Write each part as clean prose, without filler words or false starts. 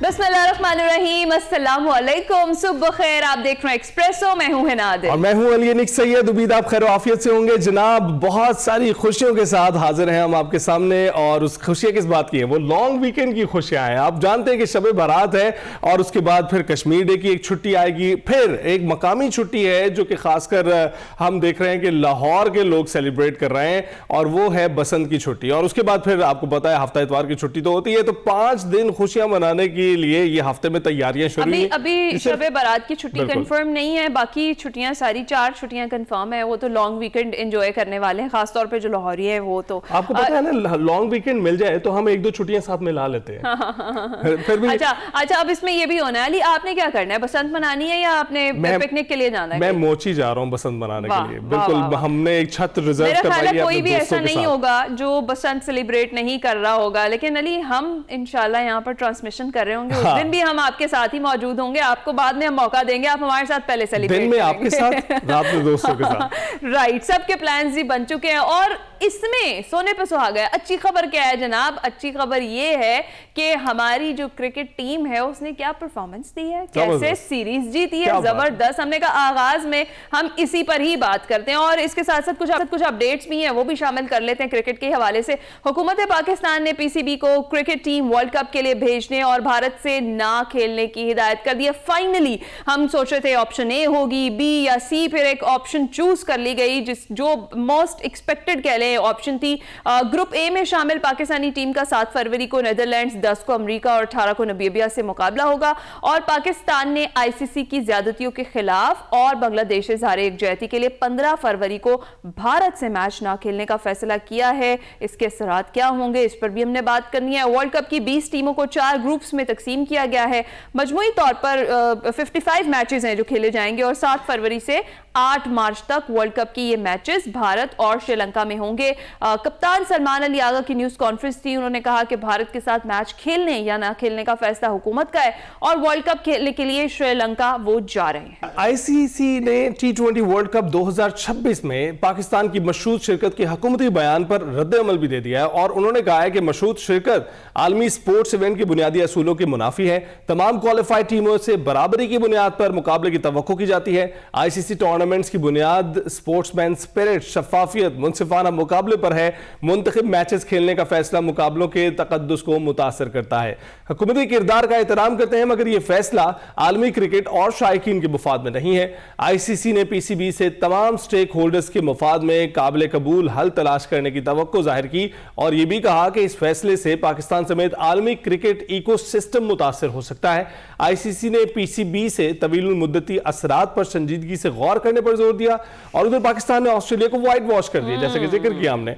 बिस्मिल्लाहिर्रहमानिर्रहीम, अस्सलाम वालेकुम, सुबह खैर। आप देख रहे हैं एक्सप्रेसो, मैं हूं हिना आदिल और मैं हूं अली अनिक सैयद। उम्मीद आप खैर आफियत से होंगे जनाब। बहुत सारी खुशियों के साथ हाजिर हैं हम आपके सामने, और उस खुशियां किस बात की है? वो लॉन्ग वीकेंड की खुशियां हैं। आप जानते हैं कि शब बारात है और उसके बाद फिर कश्मीर डे की एक छुट्टी आएगी, फिर एक मकामी छुट्टी है जो कि खासकर हम देख रहे हैं कि लाहौर के लोग सेलिब्रेट कर रहे हैं, और वो है बसंत की छुट्टी। और उसके बाद फिर आपको पता है हफ्ता इतवार की छुट्टी तो होती है, तो 5 दिन खुशियां मनाने के लिए ये हफ्ते में तैयारियां शुरू हैं। अभी शब बारात की छुट्टी कंफर्म नहीं है, बाकी छुट्टियां सारी 4 छुट्टियां कंफर्म है। वो तो लॉन्ग वीकेंड एंजॉय करने वाले हैं, खासतौर पे जो लाहौरी है वो तो। आपको पता है ना, लॉन्ग वीकेंड मिल जाए तो हम 1-2 छुट्टियां साथ में ला लेते हैं। फिर भी अच्छा, अब इसमें ये भी होना है अली, आपने क्या करना है? बसंत मनानी है या आपने पिकनिक के लिए जाना है? मैं मोची जा रहा हूँ बसंत मनाने के लिए। बिल्कुल, हमने एक छत रिजर्व करवाई है। कोई भी ऐसा नहीं होगा जो बसंत सेलिब्रेट नहीं कर रहा होगा, लेकिन अली हम इंशाल्लाह यहाँ पर ट्रांसमिशन कर रहे होंगे। उस दिन भी हम आपके साथ ही मौजूद होंगे। आपको बाद में हम मौका देंगे, आप हमारे साथ पहले सेलिब्रेट दिन में आपके साथ, रात में दोस्तों के साथ। राइट, सबके प्लान्स भी बन चुके हैं और इसमें सोने पे सुहागा है। अच्छी खबर क्या है जनाब? अच्छी खबर ये है कि हमारी जो क्रिकेट टीम है उसने क्या परफॉर्मेंस दी है, कैसे सीरीज जीती है, जबरदस्त। हमने कहा आगाज में हम इसी पर ही बात करते हैं, और इसके साथ साथ कुछ अपडेट्स भी हैं, वो भी शामिल कर लेते हैं क्रिकेट के हवाले से। हुकूमत पाकिस्तान ने पीसीबी को क्रिकेट टीम वर्ल्ड कप के लिए भेजने और भारत से ना खेलने की हिदायत कर दी है। फाइनली हम सोच रहे थे ऑप्शन ए होगी, बी या सी, फिर एक ऑप्शन चूज कर ली गई जो मोस्ट एक्सपेक्टेड कह लें ऑप्शन थी। ग्रुप ए में शामिल पाकिस्तानी टीम का 7 फरवरी को नीदरलैंड्स, 10 को अमेरिका और 18 को नामीबिया से मुकाबला होगा। और पाकिस्तान ने आईसीसी की ज्यादतियों के खिलाफ और बांग्लादेश से ज़ाहिर यकजहती के लिए 15 फरवरी को भारत से मैच ना खेलने का फैसला किया है। इसके असरात क्या होंगे, इस पर भी हमने बात करनी है। वर्ल्ड कप की 20 टीमों को 4 ग्रुप्स में तकसीम किया गया है। मजमूई तौर पर 55 मैचेस हैं जो खेले जाएंगे, और 7 फरवरी से 8 मार्च तक वर्ल्ड कप की ये मैचेस भारत और श्रीलंका में होंगे। कप्तान सलमान अली आगा की न्यूज कॉन्फ्रेंस थी, उन्होंने कहा कि भारत के साथ मैच खेलने या ना खेलने का फैसला हुकूमत का है, और वर्ल्ड कप खेलने के लिए श्रीलंका वो जा रहे हैं। आईसीसी ने T20 वर्ल्ड कप 2026 में पाकिस्तान की मशरूत शिरकत के हुकूमती बयान पर रद्द अमल भी दे दिया है, और उन्होंने कहा है कि मशरूत शिरकत आलमी स्पोर्ट्स इवेंट के बुनियादी असूलों के मुनाफी है। तमाम क्वालिफाइड टीमों से बराबरी की बुनियाद पर मुकाबले की तवक्को की जाती है। आईसीसी टूर्नामेंट्स की बुनियाद स्पोर्ट्समैन स्पिरिट, शफाफियत, मुनसिफाना मुकाबले पर है। मुंतखब मैचेस खेलने का फैसला मुकाबलों के तकद्दुस को मुतासर करता है। हुकूमती किरदार का एहतराम करते हैं, मगर यह फैसला आलमी क्रिकेट और शायकीन के मुफाद में नहीं है। आईसीसी ने पीसीबी से तमाम स्टेक होल्डर्स के मुफाद में काबिल कबूल हल तलाश करने की तवक्को जाहिर की, और यह भी कहा कि इस फैसले से पाकिस्तान समेत आलमी क्रिकेट इकोसिस्टम मुतासर हो सकता है। आईसीसी ने पीसीबी से तवील मुद्दती असरात पर संजीदगी से गौर करने पर जोर दिया, और उधर पाकिस्तान ने ऑस्ट्रेलिया को व्हाइट वॉश कर दिया, जैसे कि जिक्र किया हमने।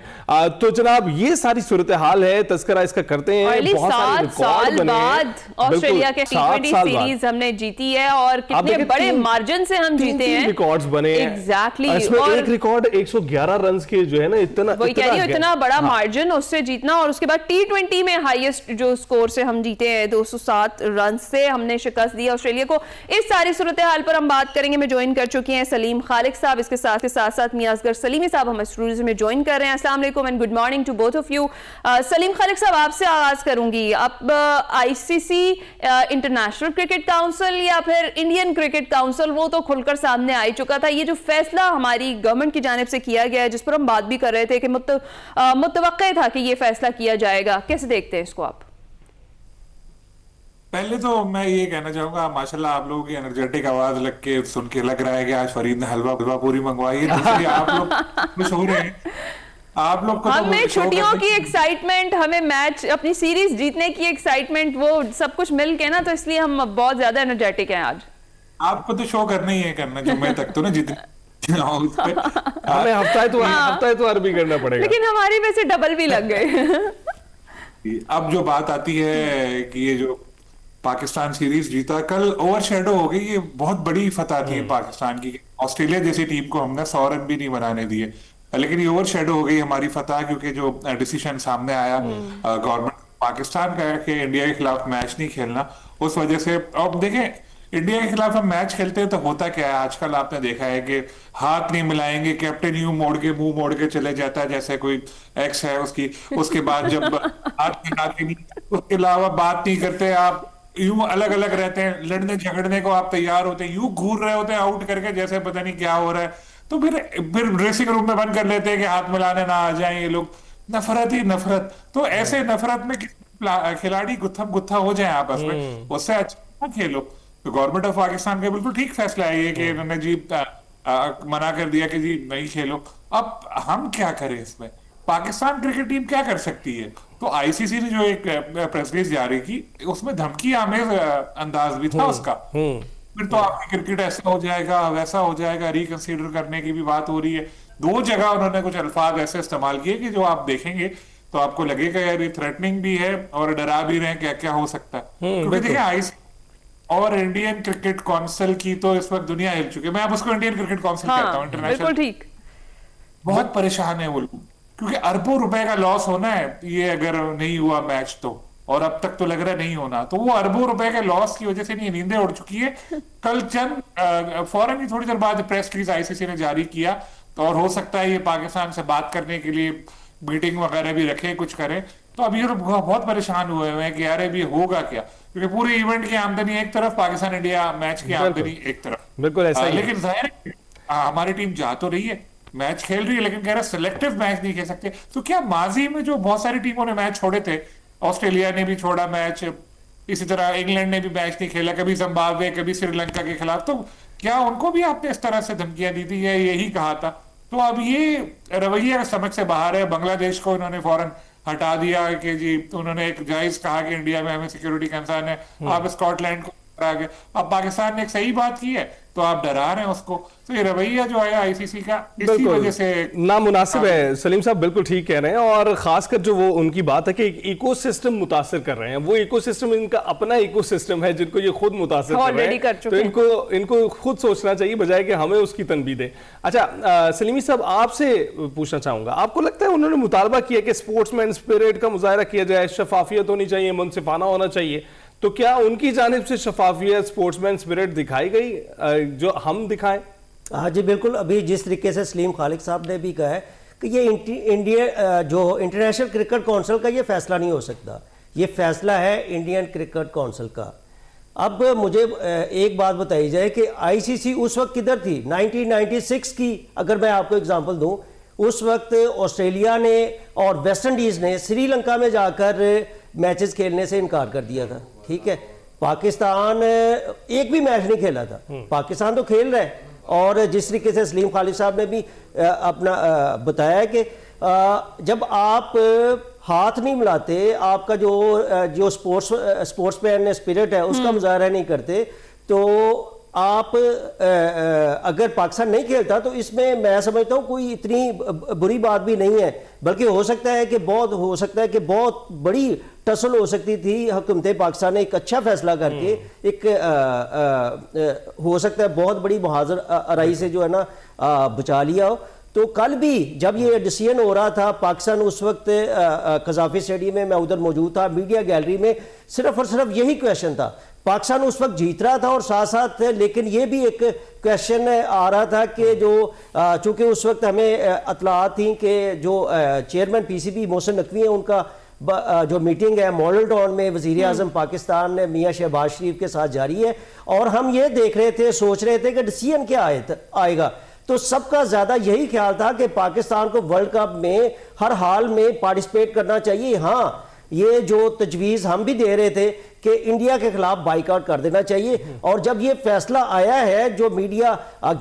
तो जनाब ये सारी सूरत हाल है, तस्करा इसका करते हैं। बहुत सारे रिकॉर्ड बाद ऑस्ट्रेलिया के T20 सीरीज हमने जीती है, और कितने बड़े मार्जिन से हम जीते हैं। रिकॉर्ड्स बने हैं एग्जैक्टली, और एक रिकॉर्ड 111 रन के जो है ना, इतना बड़ा मार्जिन उससे जीतना, और उसके बाद T20 में हाईएस्ट जो स्कोर से हम जीते हैं 207 रन से हमने शिकस्त दी ऑस्ट्रेलिया को। इस सारी सूरत हाल पर हम बात करेंगे। मैं ज्वाइन कर चुकी हैं सलीम खालिक साहब, इसके साथ साथ मियां असगर सलीमी साहब हमें स्टूडियो में ज्वाइन कर रहे हैं। अस्सलाम वालेकुम and good morning to both of you. Salim Khalik साहब, आपसे आगाज करूंगी। अब आईसीसी, इंटरनेशनल क्रिकेट काउंसिल या फिर इंडियन क्रिकेट काउंसिल, वो तो खुलकर सामने आ चुका था। ये जो फैसला हमारी गवर्नमेंट की जानिब से किया गया है, जिस पर हम बात भी कर रहे थे कि मुतवक्के था कि ये फैसला किया जाएगा, कैसे देखते हैं इसको आप? पहले तो मैं ये कहना चाहूंगा, माशाल्लाह आप लोगों की एनर्जेटिक आवाज लग के सुन के लग रहा है कि आज फरीद ने हलवा पूरी मंगवाई है। दूसरी, आप लोग खुश हो रहे हैं। आप लोग को हमें छुट्टियों की एक्साइटमेंट, हमें मैच, अपनी सीरीज जीतने की एक्साइटमेंट, वो सब कुछ मिल के ना, तो इसलिए हम बहुत ज्यादा एनर्जेटिक हैं आज। आपको तो शो करना ही है, करना जुम्मे तक तो ना जितने हमें हफ्ता तो भी करना पड़ेगा, लेकिन हमारी वैसे डबल भी लग गए। अब जो बात आती है कि ये जो पाकिस्तान सीरीज जीता, कल ओवरशैडो हो गई। ये बहुत बड़ी फतह थी पाकिस्तान की। ऑस्ट्रेलिया जैसी टीम को हमने 100 रन भी नहीं बनाने दिए, लेकिन ये ओवरशैडो हो गई हमारी फतह, क्योंकि जो डिसीजन सामने आया गवर्नमेंट पाकिस्तान का कि इंडिया के खिलाफ मैच नहीं खेलना, उस वजह से। अब देखें, इंडिया के खिलाफ हम मैच खेलते हैं तो होता क्या है, आजकल आपने देखा है कि हाथ नहीं मिलाएंगे, कैप्टन यूं मोड़ के मुंह मोड़ के चले जाता है जैसे कोई एक्स है उसकी। उसके बाद जब हाथ मिलाते नहीं, उसके अलावा बात नहीं करते आप, यूं अलग अलग रहते हैं, लड़ने झगड़ने को आप तैयार होते हैं, यूं घूर रहे होते हैं आउट करके जैसे पता नहीं क्या हो रहा है। तो फिर ड्रेसिंग रूम में बंद कर लेते हैं कि हाथ मिलाने ना आ जाएं ये लोग। नफरत ही नफरत। तो ऐसे नफरत में खिलाड़ी गुत्थम गुत्था हो जाए आपस में, उससे अच्छा खेलो। तो गवर्नमेंट ऑफ पाकिस्तान का बिल्कुल ठीक फैसला है ये कि इन्होंने जी मना कर दिया कि जी नहीं खेलो। अब हम क्या करें इसमें? पाकिस्तान क्रिकेट टीम क्या कर सकती है? तो आईसीसी ने जो एक प्रेस रिलीज जारी की, उसमें धमकी आमेज अंदाज भी था उसका। फिर तो आपकी क्रिकेट ऐसा हो जाएगा वैसा हो जाएगा, रिकंसीडर करने की भी बात हो रही है। 2 जगह उन्होंने कुछ अल्फाज ऐसे इस्तेमाल किए कि जो आप देखेंगे तो आपको लगेगा यार ये थ्रेटनिंग भी है और डरा भी रहे हैं क्या क्या हो सकता है। क्योंकि देखिए आईसीसी और इंडियन क्रिकेट काउंसिल की तो इस वक्त दुनिया हिल चुकी है। मैं अब उसको इंडियन क्रिकेट काउंसिल कहता हूँ, इंटरनेशनल। ठीक। बहुत परेशान है वो लोग, क्योंकि अरबों रुपए का लॉस होना है ये अगर नहीं हुआ मैच तो, और अब तक तो लग रहा है नहीं होना। तो वो अरबों रुपए के लॉस की वजह से नहीं नींदें उड़ चुकी है। कल चंद फौरन ही थोड़ी देर बाद प्रेस रिलीज आईसीसी ने जारी किया, तो और हो सकता है ये पाकिस्तान से बात करने के लिए मीटिंग वगैरह भी रखे, कुछ करें। तो अब ये लोग बहुत परेशान हुए हैं कि यार अभी होगा क्या, क्योंकि पूरे इवेंट की आमदनी एक तरफ, पाकिस्तान इंडिया मैच की आमदनी एक तरफ। बिल्कुल ऐसा ही। लेकिन जाहिर है हमारी टीम जा तो रही है, मैच खेल रही है, लेकिन कह रहा सिलेक्टिव मैच नहीं खेल सकते। तो क्या माजी में जो बहुत सारी टीमों ने मैच छोड़े थे, ऑस्ट्रेलिया ने भी छोड़ा मैच, इसी तरह इंग्लैंड ने भी मैच नहीं खेला, कभी जिम्बाब्वे कभी श्रीलंका के खिलाफ, तो क्या उनको भी आपने इस तरह से धमकियां दी थी या यही कहा था? तो अब ये रवैया समझ से बाहर है। बांग्लादेश को इन्होंने फौरन हटा दिया कि जी, उन्होंने एक जायज कहा कि इंडिया में हमें सिक्योरिटी कंसर्न है, आप स्कॉटलैंड को हटा गए। अब पाकिस्तान ने एक सही बात की है तो आप डरा रहे हैं उसको। तो ये रवैया जो है आईसीसी का, इसी वजह से नामुनासिब है। सलीम साहब बिल्कुल ठीक कह रहे हैं, और खासकर जो वो उनकी बात है कि एक इकोसिस्टम मुतासिर कर रहे हैं, वो इकोसिस्टम इनका अपना इकोसिस्टम है जिनको ये खुद मुतासिर कर रहे हैं। तो इनको खुद सोचना चाहिए बजाय कि हमें उसकी तनबीह दें। अच्छा सलीमी साहब, आपसे पूछना चाहूंगा, आपको लगता है उन्होंने मुतालबा किया कि स्पोर्ट्समैन स्पिरिट का मुजाहरा किया जाए, शफाफियत होनी चाहिए, मुनसिफाना होना चाहिए, तो क्या उनकी जानिब से शफाफियत, स्पोर्ट्समैन स्पिरिट दिखाई गई जो हम दिखाएं? हाँ जी बिल्कुल। अभी जिस तरीके से सलीम खालिक साहब ने भी कहा है कि ये इंडिया जो इंटरनेशनल क्रिकेट काउंसिल का ये फैसला नहीं हो सकता, ये फैसला है इंडियन क्रिकेट काउंसिल का। अब मुझे एक बात बताई जाए कि आईसीसी उस वक्त किधर थी? 1996 की अगर मैं आपको एग्जांपल दूं, उस वक्त ऑस्ट्रेलिया ने और वेस्ट इंडीज़ ने श्रीलंका में जाकर मैचेस खेलने से इनकार कर दिया था। ठीक है, पाकिस्तान एक भी मैच नहीं खेला था, पाकिस्तान तो खेल रहा है। और जिस तरीके से सलीम खालिद साहब ने भी अपना बताया कि जब आप हाथ नहीं मिलाते, आपका जो स्पोर्ट्समैन स्पिरिट है उसका मुजाहरा नहीं करते, तो आप अगर पाकिस्तान नहीं खेलता तो इसमें मैं समझता हूँ कोई इतनी बुरी बात भी नहीं है, बल्कि हो सकता है कि बहुत बड़ी टसल हो सकती थी। हुकूमत पाकिस्तान ने एक अच्छा फैसला करके हो सकता है बहुत बड़ी मुहाजर आराई से जो है ना बचा लिया हो। तो कल भी जब ये डिसीजन हो रहा था, पाकिस्तान उस वक्त कजाफी स्टेडियम में, मैं उधर मौजूद था, मीडिया गैलरी में सिर्फ और सिर्फ यही क्वेश्चन था। पाकिस्तान उस वक्त जीत रहा था और साथ साथ लेकिन ये भी एक क्वेश्चन आ रहा था कि जो चूंकि उस वक्त हमें अतलात थी कि जो चेयरमैन पीसीबी मोहसिन नकवी है, उनका जो मीटिंग है मॉडल टाउन में वजीर आजम पाकिस्तान मियां शहबाज शरीफ के साथ जारी है, और हम ये देख रहे थे, सोच रहे थे कि डिसीजन क्या आएगा। तो सबका ज्यादा यही ख्याल था कि पाकिस्तान को वर्ल्ड कप में हर हाल में पार्टिसिपेट करना चाहिए। हाँ, ये जो तजवीज़ हम भी दे रहे थे कि इंडिया के खिलाफ बाइकआउट कर देना चाहिए, और जब ये फैसला आया है, जो मीडिया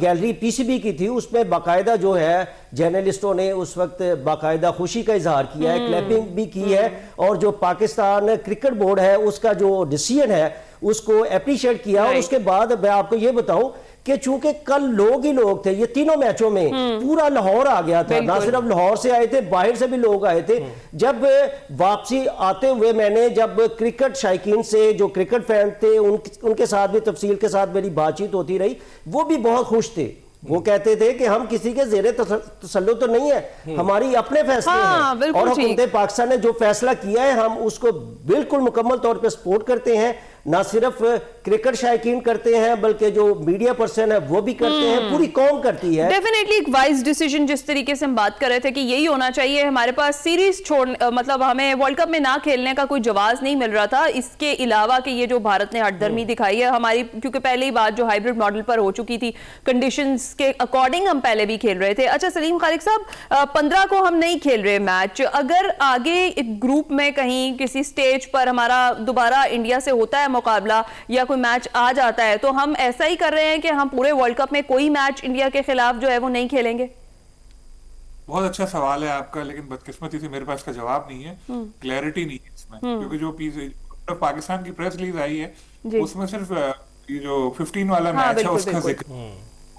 गैलरी पीसीबी की थी उसमें बाकायदा जो है जर्नलिस्टों ने उस वक्त बाकायदा खुशी का इजहार किया है, क्लैपिंग भी की है, और जो पाकिस्तान क्रिकेट बोर्ड है उसका जो डिसीजन है उसको अप्रिशिएट किया। और उसके बाद मैं आपको ये बताऊं कि चूंकि कल लोग ही लोग थे, ये तीनों मैचों में पूरा लाहौर आ गया था, ना सिर्फ लाहौर से आए थे, बाहर से भी लोग आए थे। जब वापसी आते हुए मैंने जब क्रिकेट शायकीन से, जो क्रिकेट फैन थे, उनके साथ भी तफसील के साथ मेरी बातचीत होती रही, वो भी बहुत खुश थे। वो कहते थे कि हम किसी के ज़ेरे तसल्लुत तो नहीं है, हमारी अपने फैसले हैं, और हुकूमत पाकिस्तान ने जो फैसला किया है हम उसको बिल्कुल मुकम्मल तौर पर सपोर्ट करते हैं। ना सिर्फ क्रिकेट शायकीन करते हैं, बल्कि जो मीडिया पर्सन है वो भी करते हैं, पूरी कौम करती है। डेफिनेटली एक वाइज डिसीजन, जिस तरीके से हम बात कर रहे थे कि यही होना चाहिए, हमारे पास सीरीज मतलब हमें वर्ल्ड कप में ना खेलने का कोई जवाब नहीं मिल रहा था, इसके अलावा कि ये जो भारत ने हठधर्मी दिखाई है हमारी, क्योंकि पहले ही बात जो हाइब्रिड मॉडल पर हो चुकी थी, कंडीशंस के अकॉर्डिंग हम पहले भी खेल रहे थे। अच्छा सलीम खालिक साहब, 15 को हम नहीं खेल रहे मैच, अगर आगे एक ग्रुप में कहीं किसी स्टेज पर हमारा दोबारा इंडिया से होता है मुकाबला या कोई मैच आ जाता है, तो हम ऐसा ही कर रहे हैं कि हम पूरे वर्ल्ड कप में कोई मैच इंडिया के खिलाफ जो है वो नहीं खेलेंगे? बहुत अच्छा सवाल है आपका, लेकिन बदकिस्मती से मेरे पास का जवाब नहीं है, क्लैरिटी नहीं है इसमें, क्योंकि जो पाकिस्तान की प्रेस रिलीज आई है उसमें सिर्फ ये जो 15 वाला मैच है उसका जिक्र,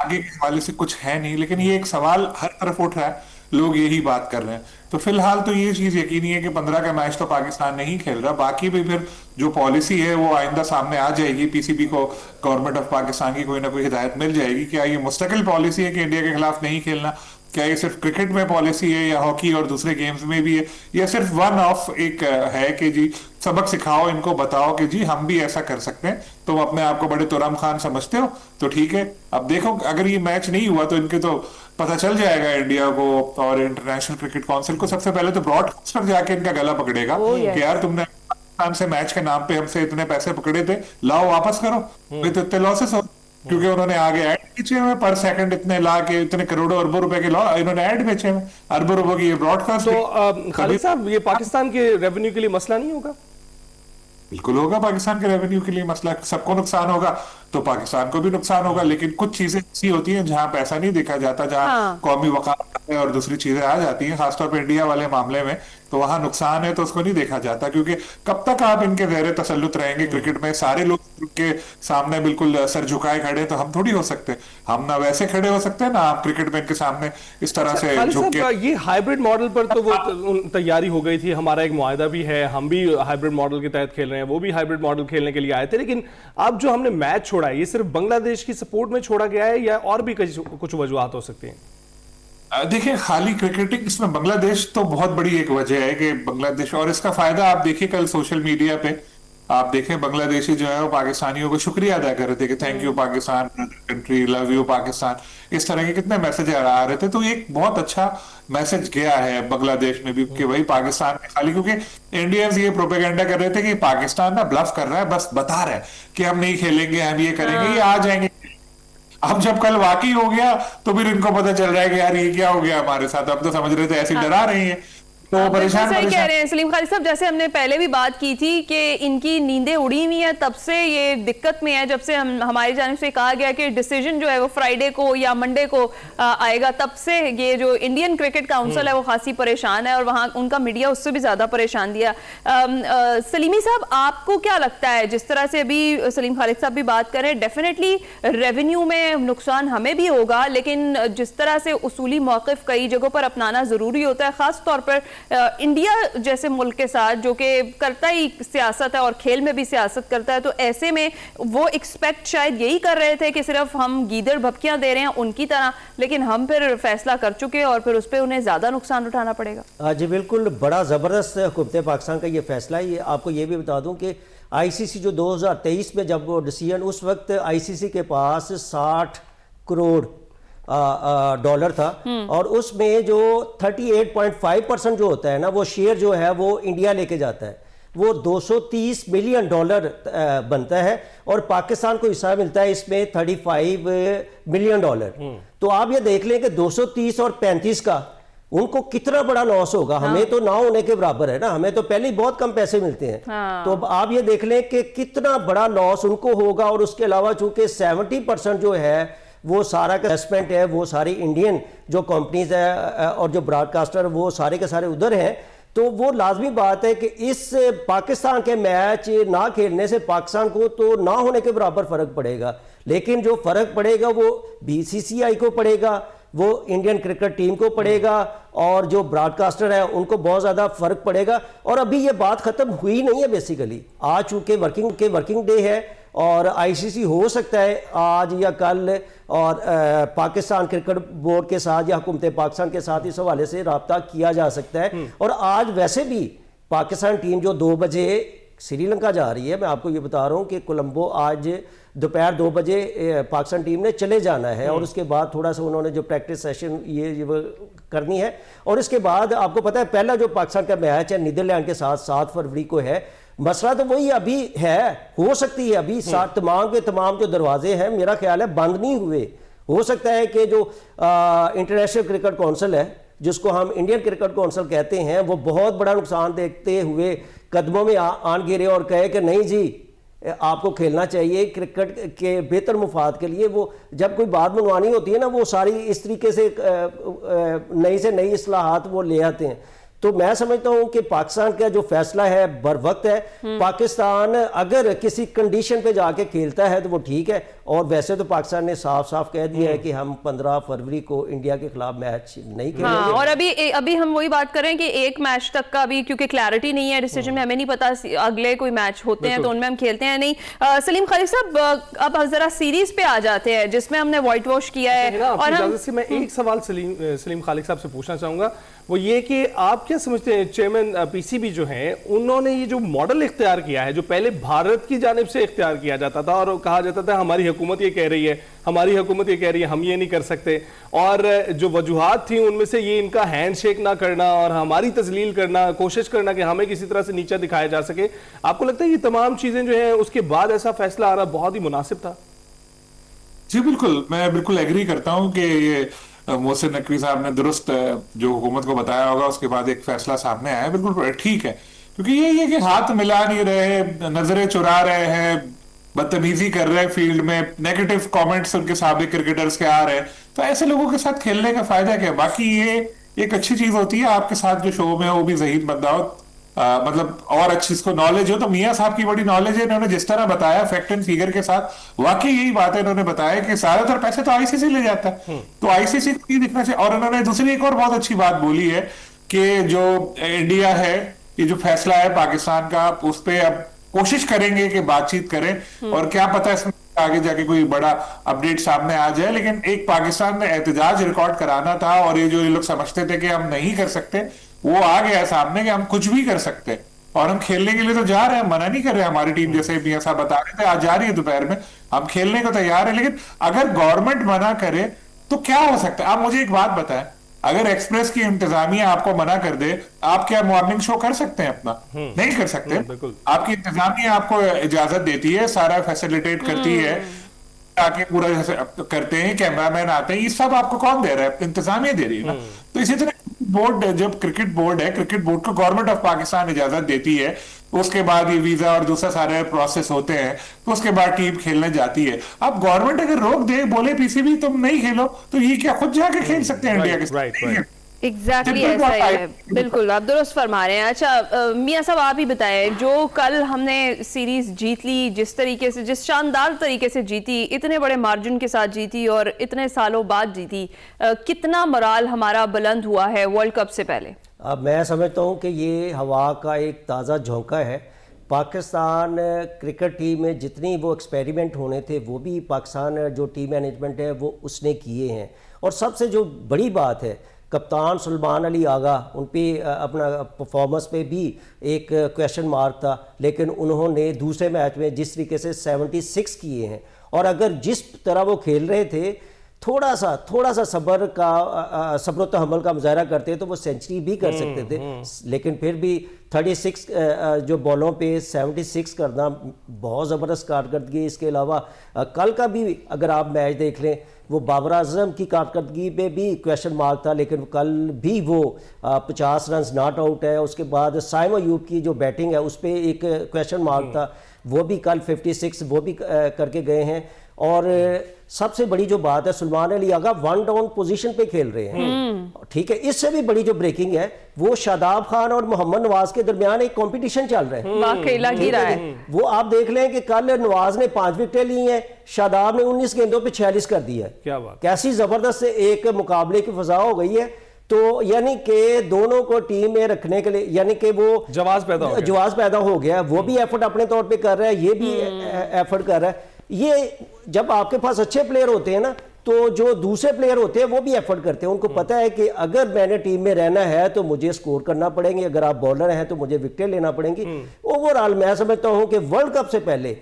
आगे के हवाले से कुछ है नहीं। लेकिन ये एक सवाल हर तरफ उठ रहा है, लोग यही बात कर रहे हैं। तो फिलहाल तो ये चीज यकीनी है कि 15 का मैच तो पाकिस्तान नहीं खेल रहा, बाकी भी फिर जो पॉलिसी है वो आइंदा सामने आ जाएगी, पीसीबी को गवर्नमेंट ऑफ पाकिस्तान की कोई ना कोई हिदायत मिल जाएगी। क्या ये मुस्तकिल पॉलिसी है कि इंडिया के खिलाफ नहीं खेलना, क्या ये सिर्फ क्रिकेट में पॉलिसी है या हॉकी और दूसरे गेम्स में भी है, या सिर्फ वन ऑफ एक है कि जी सबक सिखाओ, इनको बताओ कि जी हम भी ऐसा कर सकते हैं, तुम अपने आप को बड़े तुरम खान समझते हो तो ठीक है। अब देखो अगर ये मैच नहीं हुआ तो इनके तो पता चल जाएगा इंडिया को और इंटरनेशनल क्रिकेट काउंसिल को, सबसे पहले तो ब्रॉडकास्टर जाके इनका गला पकड़ेगा कि यार तुमने पाकिस्तान से मैच के नाम पे हमसे इतने पैसे पकड़े थे, लाओ वापस करो, तो इतने लॉसेस हो, क्योंकि उन्होंने आगे ऐड बेचे हुए पर सेकंड इतने ला के, इतने करोड़ों अरबों रुपए के इन्होंने ऐड बेचे हुए, अरबों रुपए की ये ब्रॉडकास्ट। तो खालिद साहब, ये पाकिस्तान के रेवेन्यू के लिए मसला नहीं होगा? बिल्कुल होगा, पाकिस्तान के रेवेन्यू के लिए मसला, सबको नुकसान होगा तो पाकिस्तान को भी नुकसान होगा। लेकिन कुछ चीजें ऐसी होती हैं जहां पैसा नहीं देखा जाता, जहां कौमी वकालत और दूसरी चीजें आ जाती हैं, खासतौर पर इंडिया वाले मामले में, तो वहां नुकसान है तो उसको नहीं देखा जाता, क्योंकि कब तक आप इनके ज़ेरे तसल्लुत रहेंगे क्रिकेट में, सारे लोग के सामने बिल्कुल सर झुकाए खड़े, तो हम थोड़ी हो सकते, हम ना वैसे खड़े हो सकते हैं ना आप क्रिकेट में इनके सामने इस तरह से झुक के। ये हाइब्रिड मॉडल पर तो वो तैयारी हो गई थी, हमारा एक मुआहदा भी है, हम भी हाइब्रिड मॉडल के तहत खेल रहे हैं, वो भी हाइब्रिड मॉडल खेलने के लिए आए थे, लेकिन अब जो हमने मैच छोड़ा है ये सिर्फ बांग्लादेश की सपोर्ट में छोड़ा गया है या और भी कुछ वजूहत हो सकती हैं? देखिए खाली क्रिकेटिंग इसमें बांग्लादेश तो बहुत बड़ी एक वजह है कि बांग्लादेश, और इसका फायदा आप देखिए कल सोशल मीडिया पे आप देखें बांग्लादेशी जो है वो पाकिस्तानियों को शुक्रिया अदा कर रहे थे कि thank you Pakistan, country, love you Pakistan, इस तरह के कितने मैसेज आ रहे थे। तो एक बहुत अच्छा मैसेज गया है बांग्लादेश में भी कि भाई पाकिस्तान में खाली, क्योंकि इंडियंस ये प्रोपेगेंडा कर रहे थे कि पाकिस्तान ना ब्लफ कर रहा है, बस बता रहा है कि हम नहीं खेलेंगे, हम ये करेंगे, ये आ जाएंगे। अब जब कल वाकई हो गया तो फिर इनको पता चल रहा है कि यार ये क्या हो गया हमारे साथ, अब तो समझ रहे थे ऐसे डरा रही हैं, तो परेशान कह रहे हैं सलीम खालिद साहब, जैसे हमने पहले भी बात की थी कि इनकी नींदें उड़ी हुई हैं, तब से ये दिक्कत में है, जब से हमारी जानिब से कहा गया कि डिसीजन जो है वो फ्राइडे को या मंडे को आएगा, तब से ये जो इंडियन क्रिकेट काउंसिल है वो खासी परेशान है और वहाँ उनका मीडिया उससे भी ज्यादा परेशान दिया। सलीमी साहब, आपको क्या लगता है, जिस तरह से अभी सलीम खालिद साहब भी बात कर रहे हैं, डेफिनेटली रेवेन्यू में नुकसान हमें भी होगा, लेकिन जिस तरह से उसूली मौक़िफ़ कई जगहों पर अपनाना जरूरी होता है, खास तौर पर इंडिया जैसे मुल्क के साथ जो कि करता ही सियासत है और खेल में भी सियासत करता है, तो ऐसे में वो एक्सपेक्ट शायद यही कर रहे थे कि सिर्फ हम गीदड़ भपकियां दे रहे हैं उनकी तरह, लेकिन हम फिर फैसला कर चुके और फिर उस पर उन्हें ज्यादा नुकसान उठाना पड़ेगा। जी बिल्कुल, बड़ा ज़बरदस्त हुकूमत पाकिस्तान का ये फैसला है। आपको ये भी बता दूं कि आईसीसी जो 2023 में जब वो डिसीजन, उस वक्त आईसीसी के पास 60 करोड़ डॉलर था और उसमें जो 38.5% जो होता है ना, वो शेयर जो है वो इंडिया लेके जाता है, वो 230 मिलियन डॉलर बनता है और पाकिस्तान को हिस्सा मिलता है इसमें 35 मिलियन डॉलर। तो आप ये देख लें कि 230 और 35 का उनको कितना बड़ा लॉस होगा। हाँ। हमें तो ना होने के बराबर है ना, हमें तो पहले ही बहुत कम पैसे मिलते हैं। हाँ। तो अब आप ये देख लें कि कितना बड़ा लॉस उनको होगा। और उसके अलावा चूंकि 70% जो है वो सारा का इन्वेस्टमेंट है, वो सारी इंडियन जो कंपनीज है और जो ब्रॉडकास्टर वो सारे के सारे उधर हैं, तो वो लाजमी बात है कि इस पाकिस्तान के मैच ना खेलने से पाकिस्तान को तो ना होने के बराबर फ़र्क पड़ेगा, लेकिन जो फ़र्क पड़ेगा वो बीसीसीआई को पड़ेगा, वो इंडियन क्रिकेट टीम को पड़ेगा और जो ब्रॉडकास्टर है उनको बहुत ज़्यादा फ़र्क पड़ेगा। और अभी ये बात ख़त्म हुई नहीं है बेसिकली, आज चूँकि वर्किंग डे है और आईसीसी हो सकता है आज या कल और पाकिस्तान क्रिकेट बोर्ड के साथ या हुकूमत पाकिस्तान के साथ इस हवाले से रब्ता किया जा सकता है। और आज वैसे भी पाकिस्तान टीम जो 2 बजे श्रीलंका जा रही है। मैं आपको ये बता रहा हूँ कि कोलंबो आज दोपहर 2 बजे पाकिस्तान टीम ने चले जाना है और उसके बाद थोड़ा सा उन्होंने जो प्रैक्टिस सेशन ये वो करनी है और इसके बाद आपको पता है पहला जो पाकिस्तान का मैच है नीदरलैंड के साथ 7 फरवरी को है। मसला तो वही अभी है, हो सकती है अभी तमाम के तमाम जो दरवाजे हैं मेरा ख्याल है बंद नहीं हुए। हो सकता है कि जो इंटरनेशनल क्रिकेट काउंसिल है जिसको हम इंडियन क्रिकेट काउंसिल कहते हैं वो बहुत बड़ा नुकसान देखते हुए कदमों में आन गिरे और कहे कि नहीं जी आपको खेलना चाहिए क्रिकेट के बेहतर मुफाद के लिए। वो जब कोई बात मनवानी होती है ना वो सारी इस तरीके से नई से नई इस्लाहात वो ले आते हैं। तो मैं समझता हूं कि पाकिस्तान का जो फैसला है बर वक्त है। पाकिस्तान अगर किसी कंडीशन पे जाके खेलता है तो वो ठीक है और वैसे तो पाकिस्तान ने साफ साफ कह दिया है कि हम 15 फरवरी को इंडिया के खिलाफ मैच नहीं खेलेंगे। हाँ, और अभी हम वही बात कर रहे हैं कि एक मैच तक का अभी क्योंकि क्लैरिटी नहीं है डिसीजन में, हमें नहीं पता अगले कोई मैच होते हैं तो उनमें हम खेलते हैं नहीं। सलीम खालिद साहब अब जरा सीरीज पे आ जाते हैं जिसमें हमने व्हाइट वॉश किया है और मैं एक सवाल सलीम खालिद साहब से पूछना चाहूंगा, वो ये कि आप क्या समझते हैं चेयरमैन पीसीबी जो हैं उन्होंने ये जो मॉडल इख्तियार किया है जो पहले भारत की जानिब से इख्तियार किया जाता था और कहा जाता था हमारी हुकूमत ये कह रही है, हमारी हुकूमत ये कह रही है, हम ये नहीं कर सकते, और जो वजूहात थी उनमें से ये इनका हैंडशेक ना करना और हमारी तजलील करना, कोशिश करना कि हमें किसी तरह से नीचा दिखाया जा सके, आपको लगता है ये तमाम चीजें जो है उसके बाद ऐसा फैसला आ रहा बहुत ही मुनासिब था? जी बिल्कुल, मैं बिल्कुल एग्री करता हूं कि ये मोहसिन नकवी साहब ने दुरुस्त जो हुकूमत को बताया होगा उसके बाद एक फैसला सामने आया, बिल्कुल ठीक है। क्योंकि ये कि हाथ मिला नहीं रहे, नजरें चुरा रहे हैं, बदतमीजी कर रहे हैं फील्ड में, नेगेटिव कमेंट्स उनके साबिक क्रिकेटर्स के आ रहे हैं, तो ऐसे लोगों के साथ खेलने का फायदा क्या? बाकी ये एक अच्छी चीज होती है आपके साथ जो शो में वो भी ज़हीन बंदा हो, मतलब और अच्छी इसको नॉलेज हो। तो मियां साहब की बड़ी नॉलेज है, इन्होंने जिस तरह बताया फैक्ट एंड फिगर के साथ वाकई यही बात है। इन्होंने बताया कि ज्यादातर पैसे तो आईसीसी ले जाता है, तो आईसीसी को ये दिखना चाहिए। और उन्होंने दूसरी एक और बहुत अच्छी बात बोली है कि जो इंडिया है ये जो फैसला है पाकिस्तान का उस पर अब कोशिश करेंगे कि बातचीत करें और क्या पता इसमें आगे जाके कोई बड़ा अपडेट सामने आ जाए। लेकिन एक पाकिस्तान में एहतजाज रिकॉर्ड कराना था और ये जो ये लोग समझते थे कि हम नहीं कर सकते वो आ गया सामने कि हम कुछ भी कर सकते हैं और हम खेलने के लिए तो जा रहे हैं, मना नहीं कर रहे। हमारी टीम जैसे मियां साहब बता रहे थे आज जा रही है दोपहर में, हम खेलने को तैयार है। लेकिन अगर गवर्नमेंट मना करे तो क्या हो सकता है? आप मुझे एक बात बताएं, अगर एक्सप्रेस की इंतजामिया आपको मना कर दे, आप क्या मॉर्निंग शो कर सकते हैं अपना? नहीं कर सकते। आपकी इंतजामिया आपको इजाजत देती है, सारा फैसिलिटेट करती है, आके पूरा करते हैं, कैमरामैन आते हैं, ये सब आपको कौन दे रहा है? इंतजामिया दे रही है ना। तो इसी तरह बोर्ड, जब क्रिकेट बोर्ड है, क्रिकेट बोर्ड को गवर्नमेंट ऑफ पाकिस्तान इजाजत देती है, उसके बाद ये वीजा और दूसरा सारे प्रोसेस होते हैं, तो उसके बाद टीम खेलने जाती है। अब गवर्नमेंट अगर रोक दे, बोले पीसीबी तुम नहीं खेलो, तो ये क्या खुद जाके खेल सकते हैं इंडिया के साथ? एग्जैक्टली ऐसा ही है, बिल्कुल आप दुरुस्त फरमा रहे हैं। अच्छा मियां साहब आप ही बताएं, जो कल हमने सीरीज जीत ली, जिस तरीके से, जिस शानदार तरीके से जीती, इतने बड़े मार्जिन के साथ जीती और इतने सालों बाद जीती, कितना मोराल हमारा बुलंद हुआ है वर्ल्ड कप से पहले? अब मैं समझता हूँ कि ये हवा का एक ताज़ा झोंका है। पाकिस्तान क्रिकेट टीम में जितनी वो एक्सपेरिमेंट होने थे वो भी पाकिस्तान जो टीम मैनेजमेंट है वो उसने किए हैं। और सबसे जो बड़ी बात है, कप्तान सुलेमान अली आगा, उन पे अपना परफॉर्मेंस पे भी एक क्वेश्चन मार्क था, लेकिन उन्होंने दूसरे मैच में जिस तरीके से 76 किए हैं और अगर जिस तरह वो खेल रहे थे थोड़ा सा सब्र तहम्मुल का मुजाहरा करते तो वो सेंचुरी भी कर सकते थे। लेकिन फिर भी 36 जो बॉलों पे 76 करना बहुत ज़बरदस्त कारकर्दगी। इसके अलावा कल का भी अगर आप मैच देख लें, वो बाबर आजम की कारकर्दगी पे भी क्वेश्चन मार्क था, लेकिन कल भी वो 50 रन नॉट आउट है। उसके बाद साइम अयूब की जो बैटिंग है उस पर एक क्वेश्चन मार्क था, वो भी कल 56 वो भी करके गए हैं। और सबसे बड़ी जो बात है, सुलेमान अली आगा 1 डाउन पोजीशन पे खेल रहे हैं, ठीक है। इससे भी बड़ी जो ब्रेकिंग है, वो शादाब खान और मोहम्मद नवाज के दरमियान एक कंपटीशन चल रहा है, वाकई लग ही रहा है। वो आप देख लें कि कल नवाज ने 5 विकेटें ली हैं, शादाब ने 19 गेंदों पे 46 कर दिया है। क्या बात, कैसी जबरदस्त एक मुकाबले की फजा हो गई है। तो यानी कि दोनों को टीम में रखने के लिए यानी कि वो जवाब पैदा हो गया, वो भी एफर्ट अपने तौर पे कर रहा है, ये भी एफर्ट कर रहा है। ये जब आपके पास अच्छे प्लेयर होते हैं ना, तो जो दूसरे प्लेयर होते हैं वो भी एफर्ट करते हैं, उनको पता है कि अगर मैंने टीम में रहना है तो मुझे स्कोर करना पड़ेंगे, अगर आप बॉलर हैं तो मुझे विकेट लेना पड़ेंगी। ओवरऑल मैं समझता हूं कि वर्ल्ड कप से पहले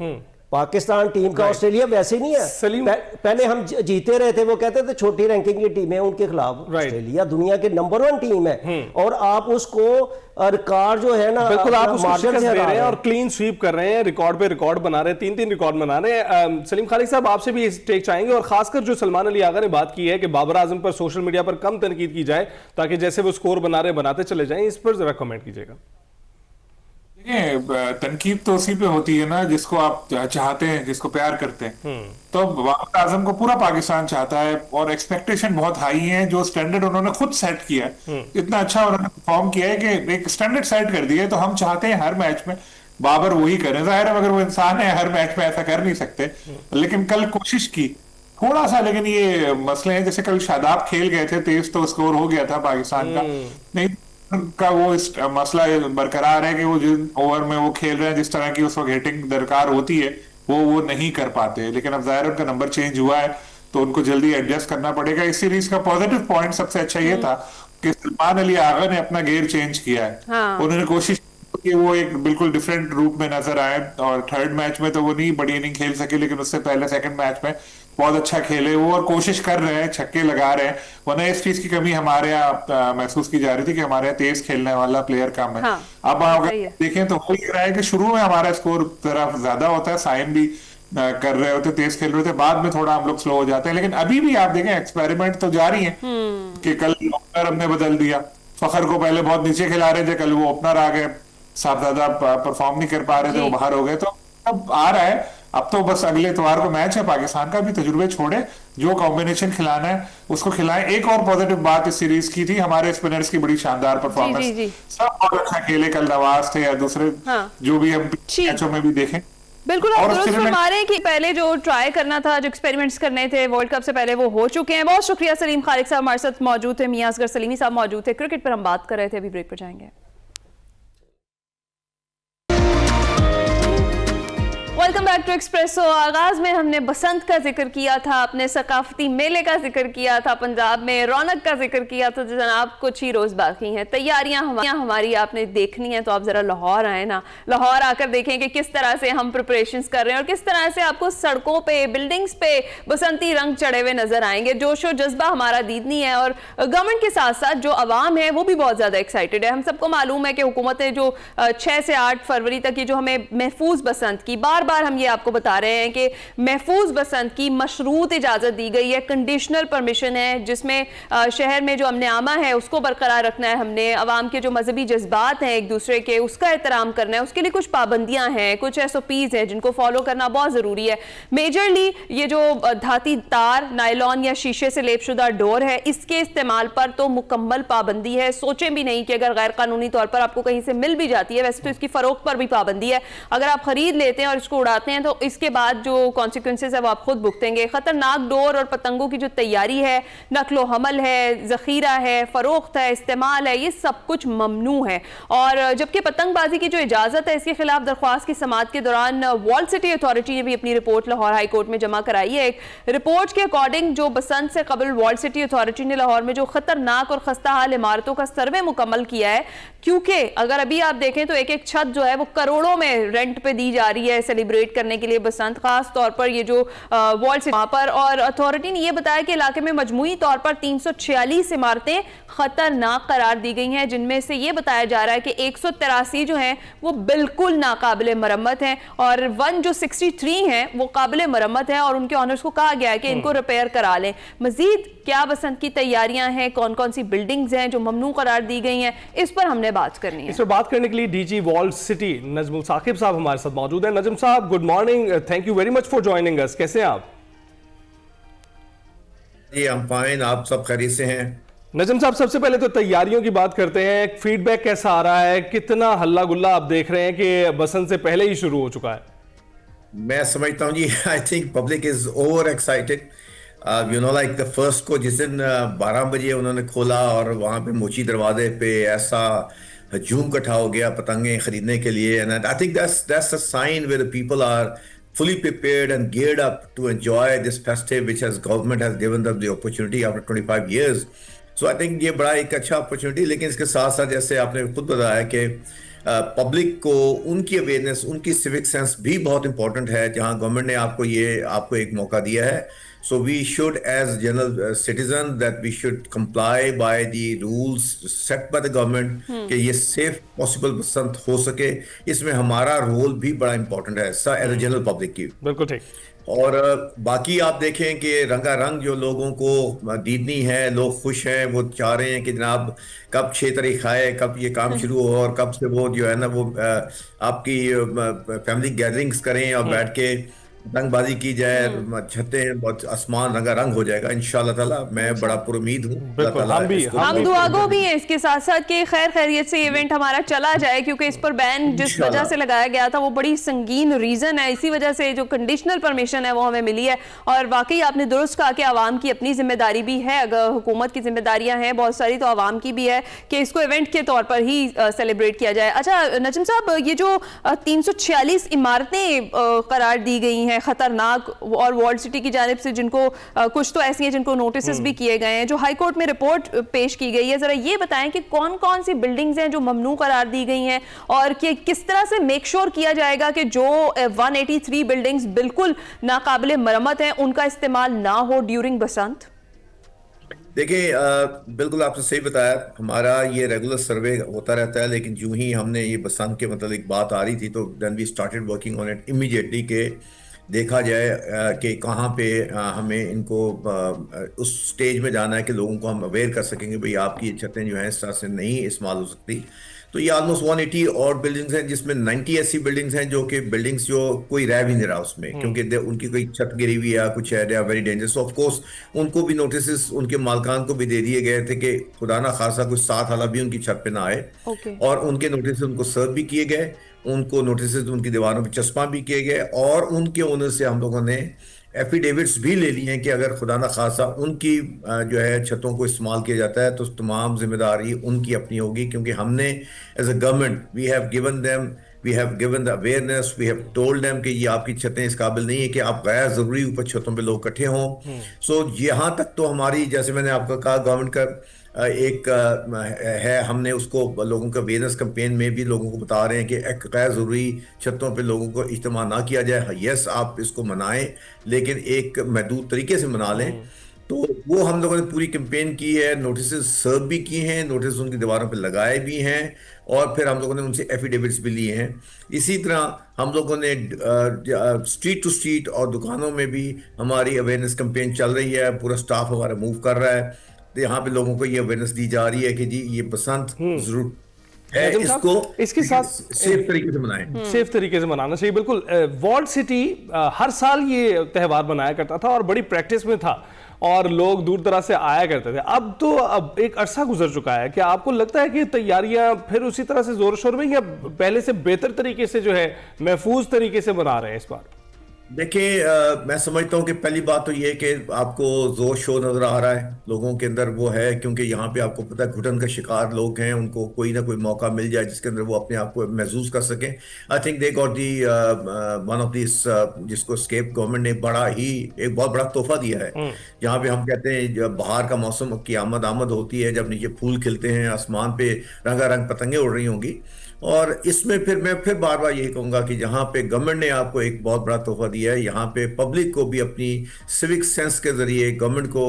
पाकिस्तान टीम का ऑस्ट्रेलिया वैसे नहीं है। सलीम, पहले हम जीते रहे थे, वो कहते थे छोटी रैंकिंग की टीम है उनके खिलाफ। ऑस्ट्रेलिया दुनिया के नंबर 1 टीम है और आप उसको रिकॉर्ड जो है ना, बिल्कुल आप उसको मार्जिन शिकस्त से दे हरा रहे हैं रहे और क्लीन स्वीप कर रहे हैं, रिकॉर्ड पे रिकॉर्ड बना रहे हैं, 3-3 रिकॉर्ड बना रहे हैं। सलीम खालिक साहब, आपसे भी इस टेक चाहेंगे, और खासकर जो सलमान अली आगा ने बात की है कि बाबर आजम पर सोशल मीडिया पर कम तनकीद की जाए ताकि जैसे वो स्कोर बना रहे बनाते चले जाएं, इस पर जरा कमेंट कीजिएगा। तनकीद तो उसी पे होती है ना जिसको आप चाहते हैं, जिसको प्यार करते हैं। तो बाबर आजम को पूरा पाकिस्तान चाहता है और एक्सपेक्टेशन बहुत हाई है। जो स्टैंडर्ड उन्होंने खुद सेट किया है, इतना अच्छा उन्होंने परफॉर्म किया है कि एक स्टैंडर्ड सेट कर दिया है। तो हम चाहते हैं हर मैच में बाबर वही करें। जाहिर है, मगर वो इंसान है, हर मैच में ऐसा कर नहीं सकते। लेकिन कल कोशिश की थोड़ा सा, लेकिन ये मसले हैं, जैसे कल शादाब खेल गए थे तेज तो स्कोर हो गया था पाकिस्तान का। नहीं का वो इस मसला बरकरार है कि वो जिस ओवर में वो खेल रहे हैं, जिस तरह की उस वक्त हिटिंग दरकार होती है, वो नहीं कर पाते। लेकिन अब जाहिर उनका नंबर चेंज हुआ है तो उनको जल्दी एडजस्ट करना पड़ेगा। इस सीरीज का पॉजिटिव पॉइंट सबसे अच्छा ये था कि सलमान अली आगा ने अपना गेयर चेंज किया है। हाँ। उन्होंने कोशिश की कि वो एक बिल्कुल डिफरेंट रूप में नजर आए, और थर्ड मैच में तो वो नहीं बड़ी इनिंग खेल सके, लेकिन उससे पहले सेकंड मैच में बहुत अच्छा खेले वो, और कोशिश कर रहे हैं, छक्के लगा रहे हैं। वरना इस चीज की कमी हमारे यहाँ महसूस की जा रही थी कि हमारे यहाँ तेज खेलने वाला प्लेयर कम है। हाँ, अब अगर देखें तो हो रहा है कि शुरू में हमारा स्कोर जरा ज्यादा होता है, साइन भी कर रहे होते, तेज खेल रहे थे, बाद में थोड़ा हम लोग स्लो हो जाते हैं। लेकिन अभी भी आप देखें एक्सपेरिमेंट तो जारी है कि कल ओपनर हमने बदल दिया, फखर को पहले बहुत नीचे खिला रहे थे, कल वो ओपनर आ गए, साहबजादा परफॉर्म नहीं कर पा रहे थे, वो बाहर हो गए। तो अब आ रहा है, अब तो बस अगले इतवार को मैच है पाकिस्तान का, भी तजुर्बे छोड़े, जो कॉम्बिनेशन खिलाना है उसको खिलाएं। एक और पॉजिटिव बात इस सीरीज की थी हमारे स्पिनर्स की बड़ी शानदार परफॉर्मेंस, सब बहुत अच्छा खेले, कल नवाज थे या दूसरे जो भी हम मैचों में भी देखें। बिल्कुल आप दुरुस्त फरमा रहे हैं कि पहले जो ट्राई करना था, जो एक्सपेरिमेंट्स करने थे वर्ल्ड कप से पहले, वो हो चुके हैं। बहुत शुक्रिया सलीम खालिक साहब हमारे साथ मौजूद थे, मियां असगर सलीमी साहब मौजूद थे। क्रिकेट पर हम बात कर रहे थे, अभी ब्रेक पर जाएंगे। Welcome back to Expresso. आगाज में हमने बसंत का जिक्र किया था, अपने सकाफती मेले का जिक्र किया था, पंजाब में रौनक का जिक्र किया था। तो जनाब कुछ ही रोज बाकी हैं, तैयारियां हमारी आपने देखनी है तो आप जरा लाहौर आए ना, लाहौर आकर देखें कि किस तरह से हम प्रिपरेशंस कर रहे हैं और किस तरह से आपको सड़कों पे, बिल्डिंग्स पे बसंती रंग चढ़े हुए नजर आएंगे। जोशो जज्बा हमारा दीदनी है और गवर्नमेंट के साथ साथ जो अवाम है वो भी बहुत ज्यादा एक्साइटेड है। हम सबको मालूम है कि हुकूमत ने जो 6 से 8 फरवरी तक ये जो हमें महफूज बसंत की, बार बार हम ये आपको बता रहे हैं कि महफूज बसंत की मशरूत इजाजत दी गई है, कंडीशनल परमिशन है, जिसमें शहर में जो अमन आमा है उसको बरकरार रखना है हमने, अवाम के जो मजहबी जज्बात हैं एक दूसरे के, उसका एहतराम करना है, उसके लिए कुछ पाबंदियां हैं, कुछ SOPs हैं जिनको फॉलो करना बहुत जरूरी है। मेजरली ये जो धाती तार, नायलॉन या शीशे से लेपशुदा डोर है, इसके इस्तेमाल पर तो मुकम्मल पाबंदी है। सोचें भी नहीं कि अगर गैर कानूनी तौर पर आपको कहीं से मिल भी जाती है, वैसे तो इसकी फरोख्त पर भी पाबंदी है, अगर आप खरीद लेते हैं और इसको उड़ाते हैं तो इसके बाद जो कॉन्सिक्वेंसेस है वो आप खुद भुगतेंगे। खतरनाक डोर और पतंगों की जो तैयारी है, नकलो हमल है, जखीरा है, फरोख्त है, इस्तेमाल है, ये सब कुछ ममनू है। और जबकि पतंगबाजी की जो इजाजत है, इसके खिलाफ दरख्वास्त की समाअत के दौरान वॉल्ड सिटी अथॉरिटी ने भी अपनी रिपोर्ट लाहौर हाई कोर्ट में जमा कराई है। एक रिपोर्ट के अकॉर्डिंग जो बसंत से कबल वॉल्ड सिटी अथॉरिटी ने लाहौर में जो खतरनाक और खस्ता हाल इमारतों का सर्वे मुकम्मल किया है, क्योंकि अगर अभी आप देखें तो एक एक छत जो है वो करोड़ों में रेंट पे दी जा रही है सेलिब्रेट करने के लिए बसंत, खास तौर पर ये जो वॉल्ड सिटी वहां पर। और अथॉरिटी ने यह बताया कि इलाके में मजमूई तौर पर 346 इमारतें खतरनाक करार दी गई हैं, जिनमें से यह बताया जा रहा है कि 183 जो हैं वो बिल्कुल नाकाबिले मरम्मत हैं और जो 63 हैं वो काबिले मरम्मत है और उनके ऑनर्स को कहा गया है कि इनको रिपेयर करा लें। मजीद क्या बसंत की तैयारियां हैं, कौन कौन सी बिल्डिंग्स हैं जो ममनू करार दी गई हैं, इस पर हमने बात करनी है। इस पर बात करने के लिए DG walled city Najmul Saqib साहब हमारे साथ मौजूद हैं। नजम साहब, good morning, thank you very much for joining us. कैसे हैं आप? जी आई एम फाइन, आप सब खैरियत से हैं? नजम साहब, सबसे पहले तो तैयारियों की बात करते हैं। फीडबैक कैसा आ रहा है? कितना हल्ला गुल्ला आप देख रहे हैं कि बसंत से पहले ही शुरू हो चुका है? मैं समझता हूँ जी, I think public is over excited. You know like the first को जिस दिन 12 बजे उन्होंने खोला और वहाँ पे मोची दरवाजे पे ऐसा हजूम इकट्ठा हो गया पतंगे खरीदने के लिए, and I think that's a sign where people are fully prepared and geared up to enjoy this festive, which has government has given them the opportunity after 25 years. So I think ये बड़ा एक अच्छा opportunity, लेकिन इसके साथ साथ जैसे आपने खुद बताया कि पब्लिक को उनकी अवेयरनेस, उनकी सिविक सेंस भी बहुत इंपॉर्टेंट है, जहां गवर्नमेंट ने आपको एक मौका दिया है. So we should, as general citizens, that we should comply by the rules set by the government कि ये safe possible बसंत हो सके. इसमें हमारा रोल भी बड़ा इंपॉर्टेंट है एज ए जनरल पब्लिक की. बिल्कुल ठीक. और बाकी आप देखें कि रंगारंग जो लोगों को दीदनी है, लोग खुश हैं, वो चाह रहे हैं कि जनाब कब 6 तारीख आए, कब ये काम शुरू हो और कब से वो जो है ना वो आपकी फैमिली गैदरिंग्स करें और बैठ के रंगबाजी की जाए, छतें बहुत आसमान रंगारंग हो जाएगा इंशाल्लाह ताला. मैं बड़ा पुरुमीद हूँ. हम दुआगो भी हैं इसके साथ साथ कि खैर खैरियत से इवेंट हमारा चला जाए, क्योंकि इस पर बैन जिस वजह से लगाया गया था वो बड़ी संगीन रीजन है. इसी वजह से जो कंडीशनल परमिशन है वो हमें मिली है. और वाकई आपने दुरुस्त कहा कि आवाम की अपनी जिम्मेदारी भी है. अगर हुकूमत की जिम्मेदारियां हैं बहुत सारी, तो आवाम की भी है कि इसको इवेंट के तौर पर ही सेलिब्रेट किया जाए. अच्छा नजम साहब, ये जो 346 इमारतें करार दी गई हैं खतरनाक और वॉल्ड सिटी की जानिब से, जिनको कुछ तो ऐसी हैं जिनको नोटिस भी किए गए हैं, जो हाई कोर्ट में रिपोर्ट पेश की गई है, जरा ये बताएं कि कौन कौन सी बिल्डिंग्स हैं जो ममनू करार दी गई हैं और कि किस तरह से मेक श्योर किया जाएगा कि जो 183 बिल्डिंग्स बिल्कुल नाकाबिले मरम्मत हैं उनका इस्तेमाल ना हो ड्यूरिंग बसंत. देखिए बिल्कुल आपने सही बताया. हमारा ये रेगुलर सर्वे होता रहता है, लेकिन जो ही हमने ये बसंत के मतलब एक बात आ रही थी तो then we started working on it immediately के देखा जाए कि कहाँ पे हमें इनको उस स्टेज में जाना है कि लोगों को हम अवेयर कर सकेंगे भाई आपकी छतें जो हैं इस तरह से नहीं इस्तेमाल हो सकती. तो ये ऑलमोस्ट 180 और बिल्डिंग्स हैं, जिसमें 90 ऐसी बिल्डिंग्स हैं जो कि बिल्डिंग्स जो कोई रह भी नहीं रहा उसमें, क्योंकि उनकी कोई छत गिरी हुई है, कुछ है, they are very dangerous. Of course उनको भी नोटिस उनके मालकान को भी दे दिए गए थे कि खुदा ना खासा कुछ 7 हाला भी उनकी छत पे ना आए. और उनके नोटिस उनको सर्व भी किए गए, उनको नोटिस उनकी दीवारों पे चस्पा भी किए गए, और उनके ओनर से हम लोगों ने एफिडेविट्स भी ले लिए हैं कि अगर खुदा न खासा उनकी जो है छतों को इस्तेमाल किया जाता है तो तमाम जिम्मेदारी उनकी अपनी होगी, क्योंकि हमने as a government we have given the awareness, we have told them कि ये आपकी छतें इस काबिल नहीं है कि आप गैर जरूरी ऊपर छतों पे लोग इकट्ठे हों. सो यहाँ तक तो हमारी, जैसे मैंने आपको कहा, गवर्नमेंट का एक है, हमने उसको लोगों का अवेयरनेस कैंपेन में भी लोगों को बता रहे हैं कि गैर ज़रूरी छतों पे लोगों को इज्तिमा ना किया जाए. यस आप इसको मनाएं, लेकिन एक महदूद तरीके से मना लें. तो वो हम लोगों ने पूरी कैंपेन की है, नोटिस सर्व भी किए हैं, नोटिस उनकी दीवारों पे लगाए भी हैं, और फिर हम लोगों ने उनसे एफिडेविट्स भी लिए हैं. इसी तरह हम लोगों ने स्ट्रीट टू स्ट्रीट और दुकानों में भी हमारी अवेयरनेस कैंपेन चल रही है. पूरा स्टाफ हमारा मूव कर रहा है, तो यहाँ पे लोगों को ये अवेयरनेस दी जा रही है कि जी ये बसंत जरूर है, इसको इसके साथ सेफ तरीके से मनाएं. सेफ तरीके से मनाना चाहिए. बिल्कुल. वॉल्ड सिटी हर साल ये त्यौहार मनाया करता था और बड़ी प्रैक्टिस में था और लोग दूर दराज से आया करते थे. अब एक अरसा गुजर चुका है, क्या आपको लगता है कि तैयारियां फिर उसी तरह से जोर शोर में, या पहले से बेहतर तरीके से जो है महफूज तरीके से मना रहे हैं इस बार? देखिए मैं समझता हूँ कि पहली बात तो ये है कि आपको जोर शोर नजर आ रहा है लोगों के अंदर, वो है क्योंकि यहाँ पे आपको पता है घुटन का शिकार लोग हैं, उनको कोई ना कोई मौका मिल जाए जिसके अंदर वो अपने आप को महसूस कर सकें. I think they got the one of this, जिसको स्केप गवर्नमेंट ने बड़ा ही एक बहुत बड़ा तोहफा दिया है. जहाँ पे हम कहते हैं जब बाहर का मौसम की आमद होती है, जब नीचे फूल खिलते हैं, आसमान पे रंगारंग पतंगे उड़ रही होंगी. और इसमें फिर मैं बार बार यही कहूंगा कि जहाँ पे गवर्नमेंट ने आपको एक बहुत बड़ा तोहफा दिया है, यहाँ पे पब्लिक को भी अपनी सिविक सेंस के जरिए गवर्नमेंट को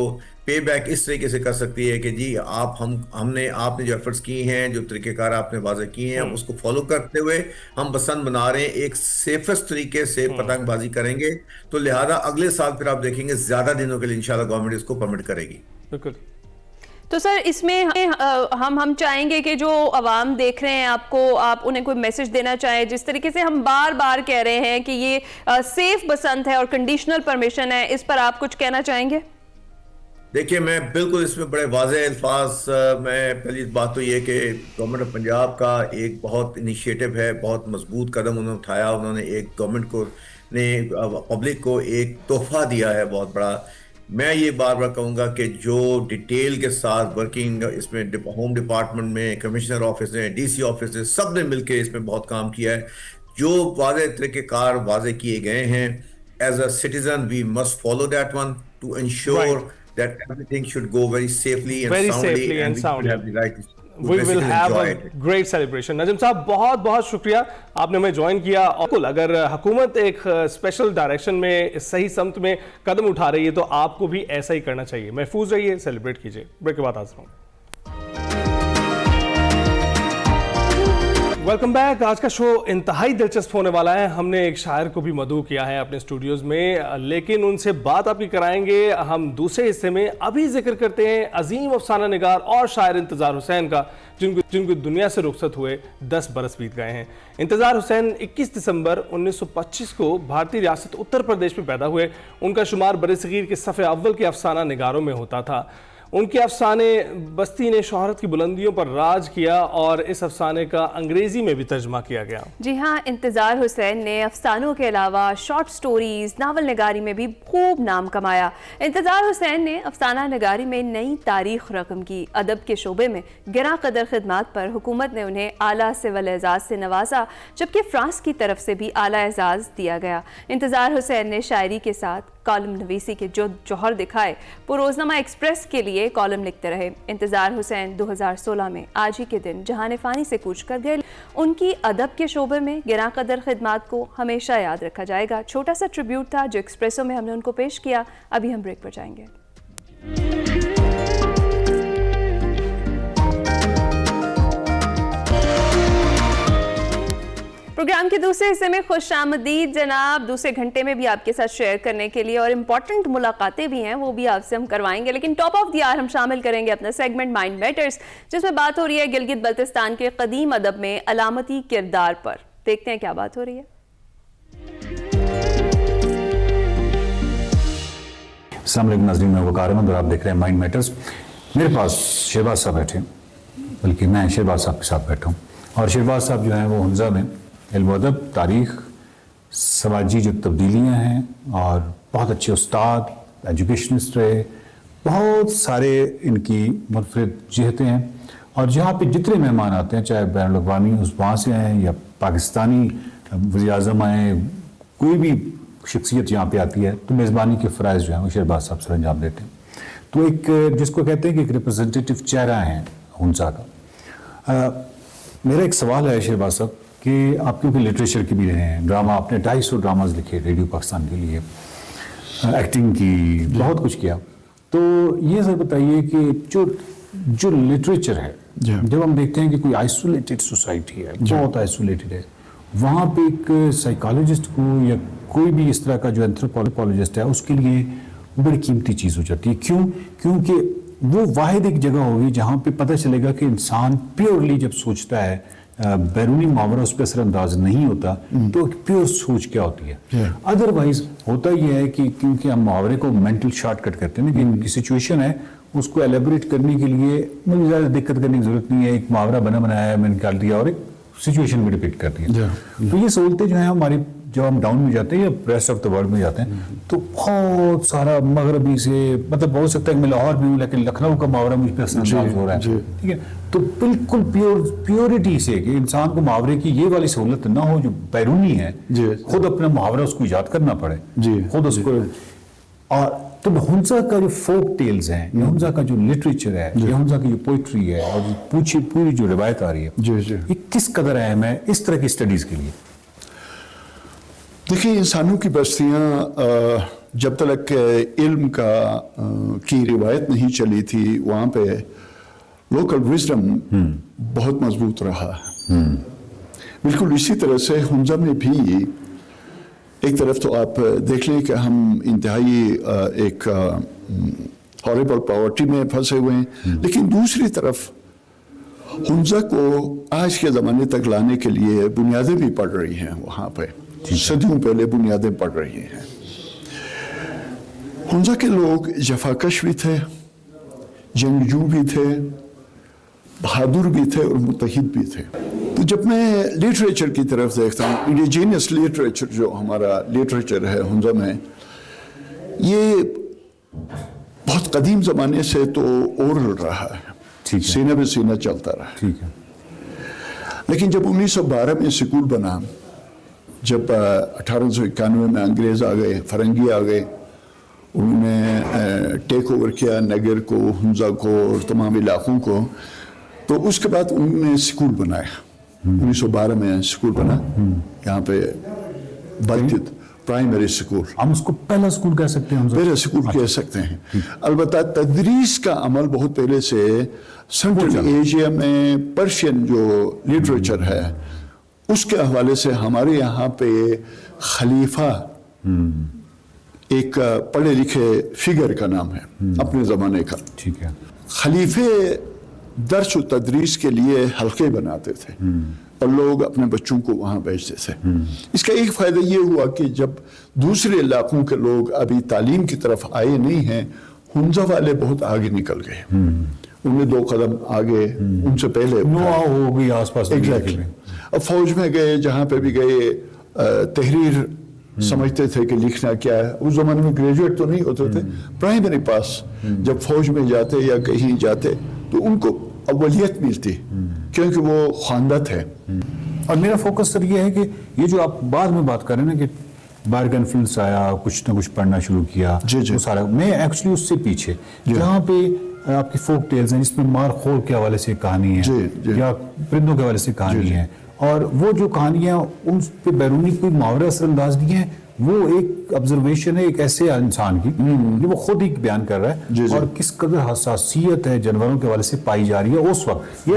पे बैक इस तरीके से कर सकती है कि जी आपने जो एफर्ट्स किए हैं, जो तरीकेकार आपने वाज़ेह किए हैं, उसको फॉलो करते हुए हम बसंत मना रहे हैं, एक सेफेस्ट तरीके से पतंगबाजी करेंगे. तो लिहाजा अगले साल फिर आप देखेंगे ज्यादा दिनों के लिए इंशाल्लाह गवर्नमेंट इसको परमिट करेगी. बिल्कुल. तो सर इसमें हम चाहेंगे कि जो अवाम देख रहे हैं आपको, आप उन्हें कोई मैसेज देना चाहें, जिस तरीके से हम बार बार कह रहे हैं कि ये सेफ बसंत है और कंडीशनल परमिशन है, इस पर आप कुछ कहना चाहेंगे? देखिए मैं बिल्कुल इसमें बड़े वाज़ेह अल्फाज, मैं पहली बात तो ये कि गवर्नमेंट ऑफ पंजाब का एक बहुत इनिशिएटिव है, बहुत मजबूत कदम उन्होंने उठाया. उन्होंने एक गवर्नमेंट को ने पब्लिक को एक तोहफा दिया है बहुत बड़ा. मैं ये बार बार कहूँगा कि जो डिटेल के साथ वर्किंग इसमें होम डिपार्टमेंट में, कमिश्नर ऑफिस है, DC ऑफिस है, सब ने मिलकर इसमें बहुत काम किया है. जो वाज़े तरीक़ेकार वाज़े किए गए हैं, as a citizen we must follow that one to ensure that everything should go very safely and soundly, and we should have the right to We will have enjoy a it. great celebration. नजम साहब बहुत बहुत शुक्रिया, आपने हमें join किया। और बिल्कुल, अगर हुकूमत एक स्पेशल डायरेक्शन में, सही समत में कदम उठा रही है तो आपको भी ऐसा ही करना चाहिए। महफूज रहिए, सेलिब्रेट कीजिए। ब्रेक के बाद हाजिर हूं। Welcome back. आज का शो इंतहाई दिलचस्प होने वाला है। हमने एक शायर को भी मदऊ किया है अपने स्टूडियोज में, लेकिन उनसे बात आपकी कराएंगे हम दूसरे हिस्से में। अभी जिक्र करते हैं अजीम अफसाना निगार और शायर इंतजार हुसैन का, जिनको दुनिया से रुखसत हुए 10 बरस बीत गए हैं। इंतजार हुसैन 21 दिसंबर 1925 को भारतीय रियासत उत्तर प्रदेश में पैदा हुए। उनका शुमार बरसगीर के सफ़े अव्वल के अफसाना निगारों में होता था। उनके अफसाने बस्ती ने शोहरत की बुलंदियों पर राज किया और इस अफसाने का अंग्रेजी में भी तर्जमा किया गया। जी हाँ, इंतजार हुसैन ने अफसानों के अलावा शॉर्ट स्टोरीज, नावल निगारी में भी खूब नाम कमाया। इंतजार हुसैन ने अफसाना निगारी में नई तारीख रकम की। अदब के शोबे में गिरा कदर खिदमात पर हुकूमत ने उन्हें आला सिविल एजाज से नवाजा, जबकि फ्रांस की तरफ से भी आला एजाज दिया गया। इंतजार हुसैन ने शायरी के साथ कॉलम नवीसी के जो जौहर दिखाए। रोज़नामा एक्सप्रेस के लिए कॉलम लिखते रहे। इंतजार हुसैन 2016 में आज ही के दिन जहान फ़ानी से कूच कर गए। उनकी अदब के शोबे में गिरा कदर खिदमात को हमेशा याद रखा जाएगा। छोटा सा ट्रिब्यूट था जो एक्सप्रेसो में हमने उनको पेश किया। अभी हम ब्रेक पर जाएंगे। प्रोग्राम के दूसरे हिस्से में खुश आमदीद जनाब। दूसरे घंटे में भी आपके साथ शेयर करने के लिए और इम्पॉर्टेंट मुलाकातें भी हैं, वो भी आपसे हम करवाएंगे। लेकिन टॉप ऑफ द आवर हम शामिल करेंगे अपना सेगमेंट माइंड मैटर्स, जिसमें बात हो रही है गिलगित बल्तिस्तान के कदीम अदब में अलामती किरदार पर। देखते हैं क्या बात हो रही है। अस्सलाम वालेकुम नाज़रीन, मैं वकार अहमद और आप देख रहे हैं माइंड मैटर्स। मेरे पास शहबाज साहब बैठे, बल्कि मैं शहबाज साहब के साथ बैठा हूँ। और शहबाज साहब जो हैं वो हुंज़ा में इल्म अदब, तारीख़, समाजी जो तब्दीलियाँ हैं और बहुत अच्छे उस्ताद, एजुकेशनिस्ट रहे। बहुत सारे इनकी मुनफरिद जिहतें हैं। और जहाँ पे जितने मेहमान आते हैं, चाहे बैनुल अक़वामी उस वहाँ से आएँ या पाकिस्तानी वज़ीर आज़म आए, कोई भी शख्सियत यहाँ पे आती है तो मेज़बानी के फ़राइज़ जो हैं वो शहबाज साहब सर अंजाम देते हैं। तो एक जिसको कहते हैं कि एक रिप्रेजेंटेटिव चेहरा है हुंज़ा का। मेरा एक सवाल है शहबाज साहब कि आप क्योंकि लिटरेचर की भी रहे हैं, ड्रामा आपने 250 ड्रामाज लिखे रेडियो पाकिस्तान के लिए, एक्टिंग की, बहुत कुछ किया। तो ये सर बताइए कि जो लिटरेचर है, जब हम देखते हैं कि कोई आइसोलेटेड सोसाइटी है, बहुत आइसोलेटेड है, वहाँ पे एक साइकोलॉजिस्ट को या कोई भी इस तरह का जो एंथ्रोपोलॉजिस्ट है उसके लिए बड़ी कीमती चीज़ हो जाती है। क्यों? क्योंकि वो वाहिद एक जगह होगी जहाँ पे पता चलेगा कि इंसान प्योरली जब सोचता है, बैरूनी मावरा उस पर असरअंदाज नहीं होता, तो प्योर सोच क्या होती है। अदरवाइज होता यह है कि क्योंकि हम मुहावरे को मेंटल शॉर्टकट करते हैं ना, कि सिचुएशन है उसको एलेबोरेट करने के लिए मुझे ज़्यादा दिक्कत करने की जरूरत नहीं है, एक मुहावरा बनाया है, मैंने निकाल दिया और एक सिचुएशन में रिपीट कर दिया। तो ये सहूलतें जो है हमारी, जब हम डाउन में जाते हैं या रेस्ट ऑफ द वर्ल्ड में जाते हैं तो बहुत सारा मगरबी से, मतलब हो सकता है कि मैं लाहौर में हूँ लेकिन लखनऊ का मुहावरा मुझ पर असरअंदाज हो रहा है, ठीक है। तो बिल्कुल प्योरिटी से कि इंसान को मुहावरे की ये वाली सहूलत ना हो जो बैरूनी है, खुद अपना मुहावरा उसको ईजाद करना पड़े, खुद उसको। और तो हुंज़ा का जो फोक टेल्स हैं, हुंज़ा का जो लिटरेचर है, हुंज़ा की जो पोइट्री है और पूरी जो रिवायत आ रही है, ये किस कदर अहम है इस तरह की स्टडीज के लिए? देखिए, इंसानों की बस्तियाँ जब तक इल्म की रिवायत नहीं चली थी, वहाँ पे लोकल विजडम बहुत मजबूत रहा। बिल्कुल इसी तरह से हुंज़ा में भी एक तरफ तो आप देख लें कि हम इंतहाई एक हॉरिबल पॉवर्टी में फंसे हुए हैं, लेकिन दूसरी तरफ हुंज़ा को आज के ज़माने तक लाने के लिए बुनियादें भी पड़ रही हैं। वहाँ पे सदियों पहले बुनियादें पड़ रही हैं। हुंज़ा के लोग जफाकश भी थे, जंगजू भी थे, बहादुर भी थे और मुतहिद भी थे। तो जब मैं लिटरेचर की तरफ देखता हूँ, इंडिजीनियस लिटरेचर जो हमारा लिटरेचर है हुंज़ा में, ये बहुत कदीम ज़माने से तो ओरल रहा है, सीने पे सीना चलता रहा। ठीक है। लेकिन जब 1912 में स्कूल बना जब 1891 में अंग्रेज आ गए, फरंगी आ गए, उन्होंने टेक ओवर किया नगर को, हुंजा को और तमाम इलाकों को, तो उसके बाद उन्होंने स्कूल बनाया। 1912 में स्कूल बना यहाँ पे, बल्कित प्राइमरी स्कूल, हम उसको पहला स्कूल कह सकते हैं, पहला स्कूल कह सकते हैं। अलबत्ता तदरीस का अमल बहुत पहले से सेंट्रल एशिया में पर्शियन जो लिटरेचर है उसके हवाले से हमारे यहाँ पे खलीफा एक पढ़े लिखे फिगर का नाम है अपने ज़माने का। ठीक है। खलीफे दर्स व तदरीस के लिए हल्के बनाते थे और लोग अपने बच्चों को वहाँ भेजते थे। इसका एक फ़ायदा ये हुआ कि जब दूसरे इलाकों के लोग अभी तालीम की तरफ आए नहीं हैं, हुंजा वाले बहुत आगे निकल गए, उनमें 2 कदम आगे उनसे पहले हो गई आसपास। एग्जैक्टली। अब फौज में गए, जहाँ पे भी गए तहरीर समझते थे कि लिखना क्या है। उस जमाने में ग्रेजुएट तो नहीं होते थे, प्राइमरी पास जब फौज में जाते या कहीं जाते तो उनको अव्वलियत मिलती क्योंकि वो ख्वांदा थे। और मेरा फोकस सर ये है कि ये जो आप बाद में बात कर रहे हैं ना कि बाहर का इन्फ्लुएंस आया, कुछ ना कुछ पढ़ना शुरू किया, वो सारा मैं एक्चुअली उससे पीछे जहाँ पे आपकी फोक टेल्स हैं जिसमें मारखोर के हवाले से कहानी है या परिंदों के हवाले से कहानी है, और वो जो कहानियां उन पे बैरूनी कोई मुहावरा असरअंदाज नहीं है, वो एक ऑब्जर्वेशन है एक ऐसे इंसान की जो वो खुद ही बयान कर रहा है और किस कदर हसासियत है जानवरों के हवाले से पाई जा रही है उस वक्त। ये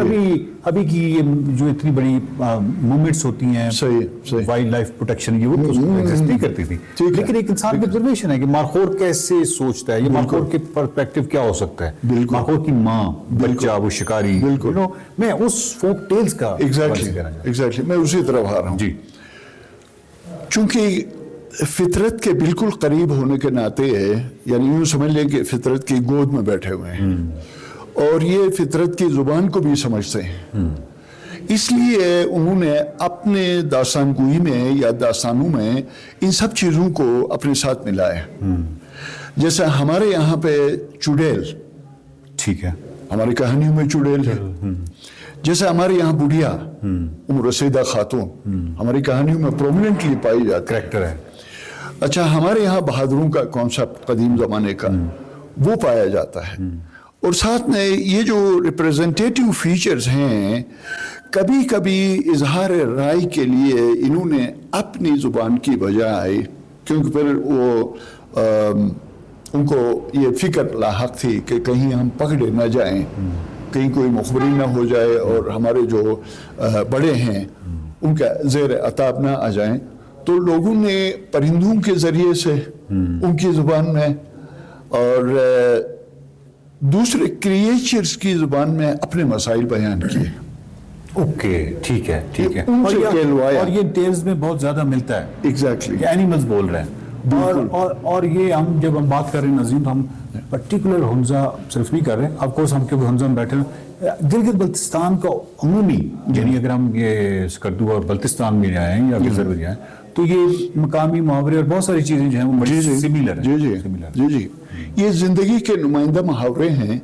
अभी की ये जो इतनी बड़ी मूवमेंट्स होती हैं वाइल्ड लाइफ प्रोटेक्शन, ये वो तो एग्जिस्ट नहीं करती थी, लेकिन एक इंसान की ऑब्जर्वेशन है कि मारखोर कैसे सोचता है, ये मारखोर के पर्सपेक्टिव क्या हो सकता है, मारखोर की माँ, बच्चा, वो शिकारी, मैं उस फोक टेल्स का एग्जैक्टली मैं उसी तरफ आ रहा हूँ जी। चूंकि फितरत के बिल्कुल करीब होने के नाते यानी यूं समझ लें कि फितरत की गोद में बैठे हुए हैं और ये फितरत की जुबान को भी समझते हैं, इसलिए उन्होंने अपने दास्तानगोई में या दास्तानों में इन सब चीज़ों को अपने साथ मिलाया। जैसे हमारे यहाँ पे चुड़ैल, ठीक है, हमारी कहानियों में चुड़ैल है। जैसे हमारे यहाँ बुढ़िया उम्र रसीदा खातून हमारी कहानियों में प्रोमिनेंटली पाई जाती कैरेक्टर है। अच्छा, हमारे यहाँ बहादुरों का कॉन्सेप्ट कदीम ज़माने का वो पाया जाता है। और साथ में ये जो रिप्रेजेंटेटिव फीचर्स हैं, कभी कभी इजहार राय के लिए इन्होंने अपनी ज़ुबान की बजाय, क्योंकि फिर वो उनको ये फिक्र लाहक थी कि कहीं हम पकड़े ना जाएं, कहीं कोई मुखबरी ना हो जाए और हमारे जो बड़े हैं उनका ज़ेर अताब ना आ जाएं, तो लोगों ने परिंदों के ज़रिए से उनकी ज़ुबान में और दूसरे क्रिएचर्स की ज़ुबान में अपने मसाइल बयान किए। ओके, ठीक है, ठीक है। और ये टेल्स में बहुत ज़्यादा मिलता है। एग्जैक्टली, एनिमल्स बोल रहे हैं। और ये हम जब हम बात कर रहे हैं नज़ीम, तो हम पर्टिकुलर हुंजा सिर्फ नहीं कर रहे हैं, ऑफ कोर्स हम क्योंकि हुंजा में बैठे हैं, गिलगित बल्तिस्तान का अमूमी, यानी अगर हम ये स्कर्दू और बल्तिस्तान में जाएं या गिलगित में जाएं तो ये मकामी मुहावरे और बहुत सारी चीज़ें जो हैं वो बड़ी सिमिलर हैं। जी, ये ज़िंदगी के नुमाइंदा मुहावरे हैं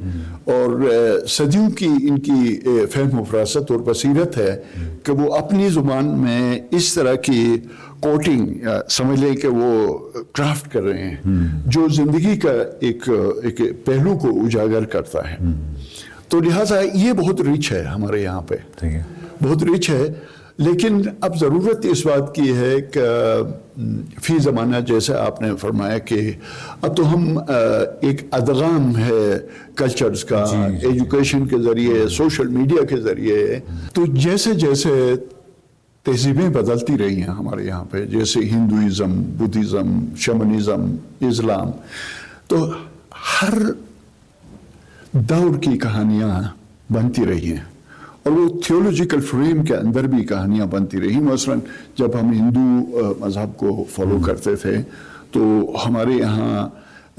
और सदियों की इनकी फहम फरासत और बसीरत है कि वो अपनी ज़ुबान में इस तरह की कोटिंग समझ लें कि वो क्राफ्ट कर रहे हैं जो ज़िंदगी का एक पहलू को उजागर करता है। तो लिहाजा ये बहुत रिच है हमारे यहाँ पे, बहुत रिच है। लेकिन अब ज़रूरत इस बात की है कि फ़ी ज़माना जैसे आपने फरमाया कि अब तो हम एक अदगाम है कल्चर्स का, एजुकेशन के ज़रिए, सोशल मीडिया के ज़रिए, तो जैसे जैसे तहजीबें बदलती रही हैं हमारे यहाँ पे, जैसे हिंदुइज़म, बुद्धिज़्म, शमनिज़म, इस्लाम, तो हर दौर की कहानियाँ बनती रही हैं और वो थियोलॉजिकल फ्रेम के अंदर भी कहानियाँ बनती रही। मसलन जब हम हिंदू मज़हब को फॉलो करते थे तो हमारे यहाँ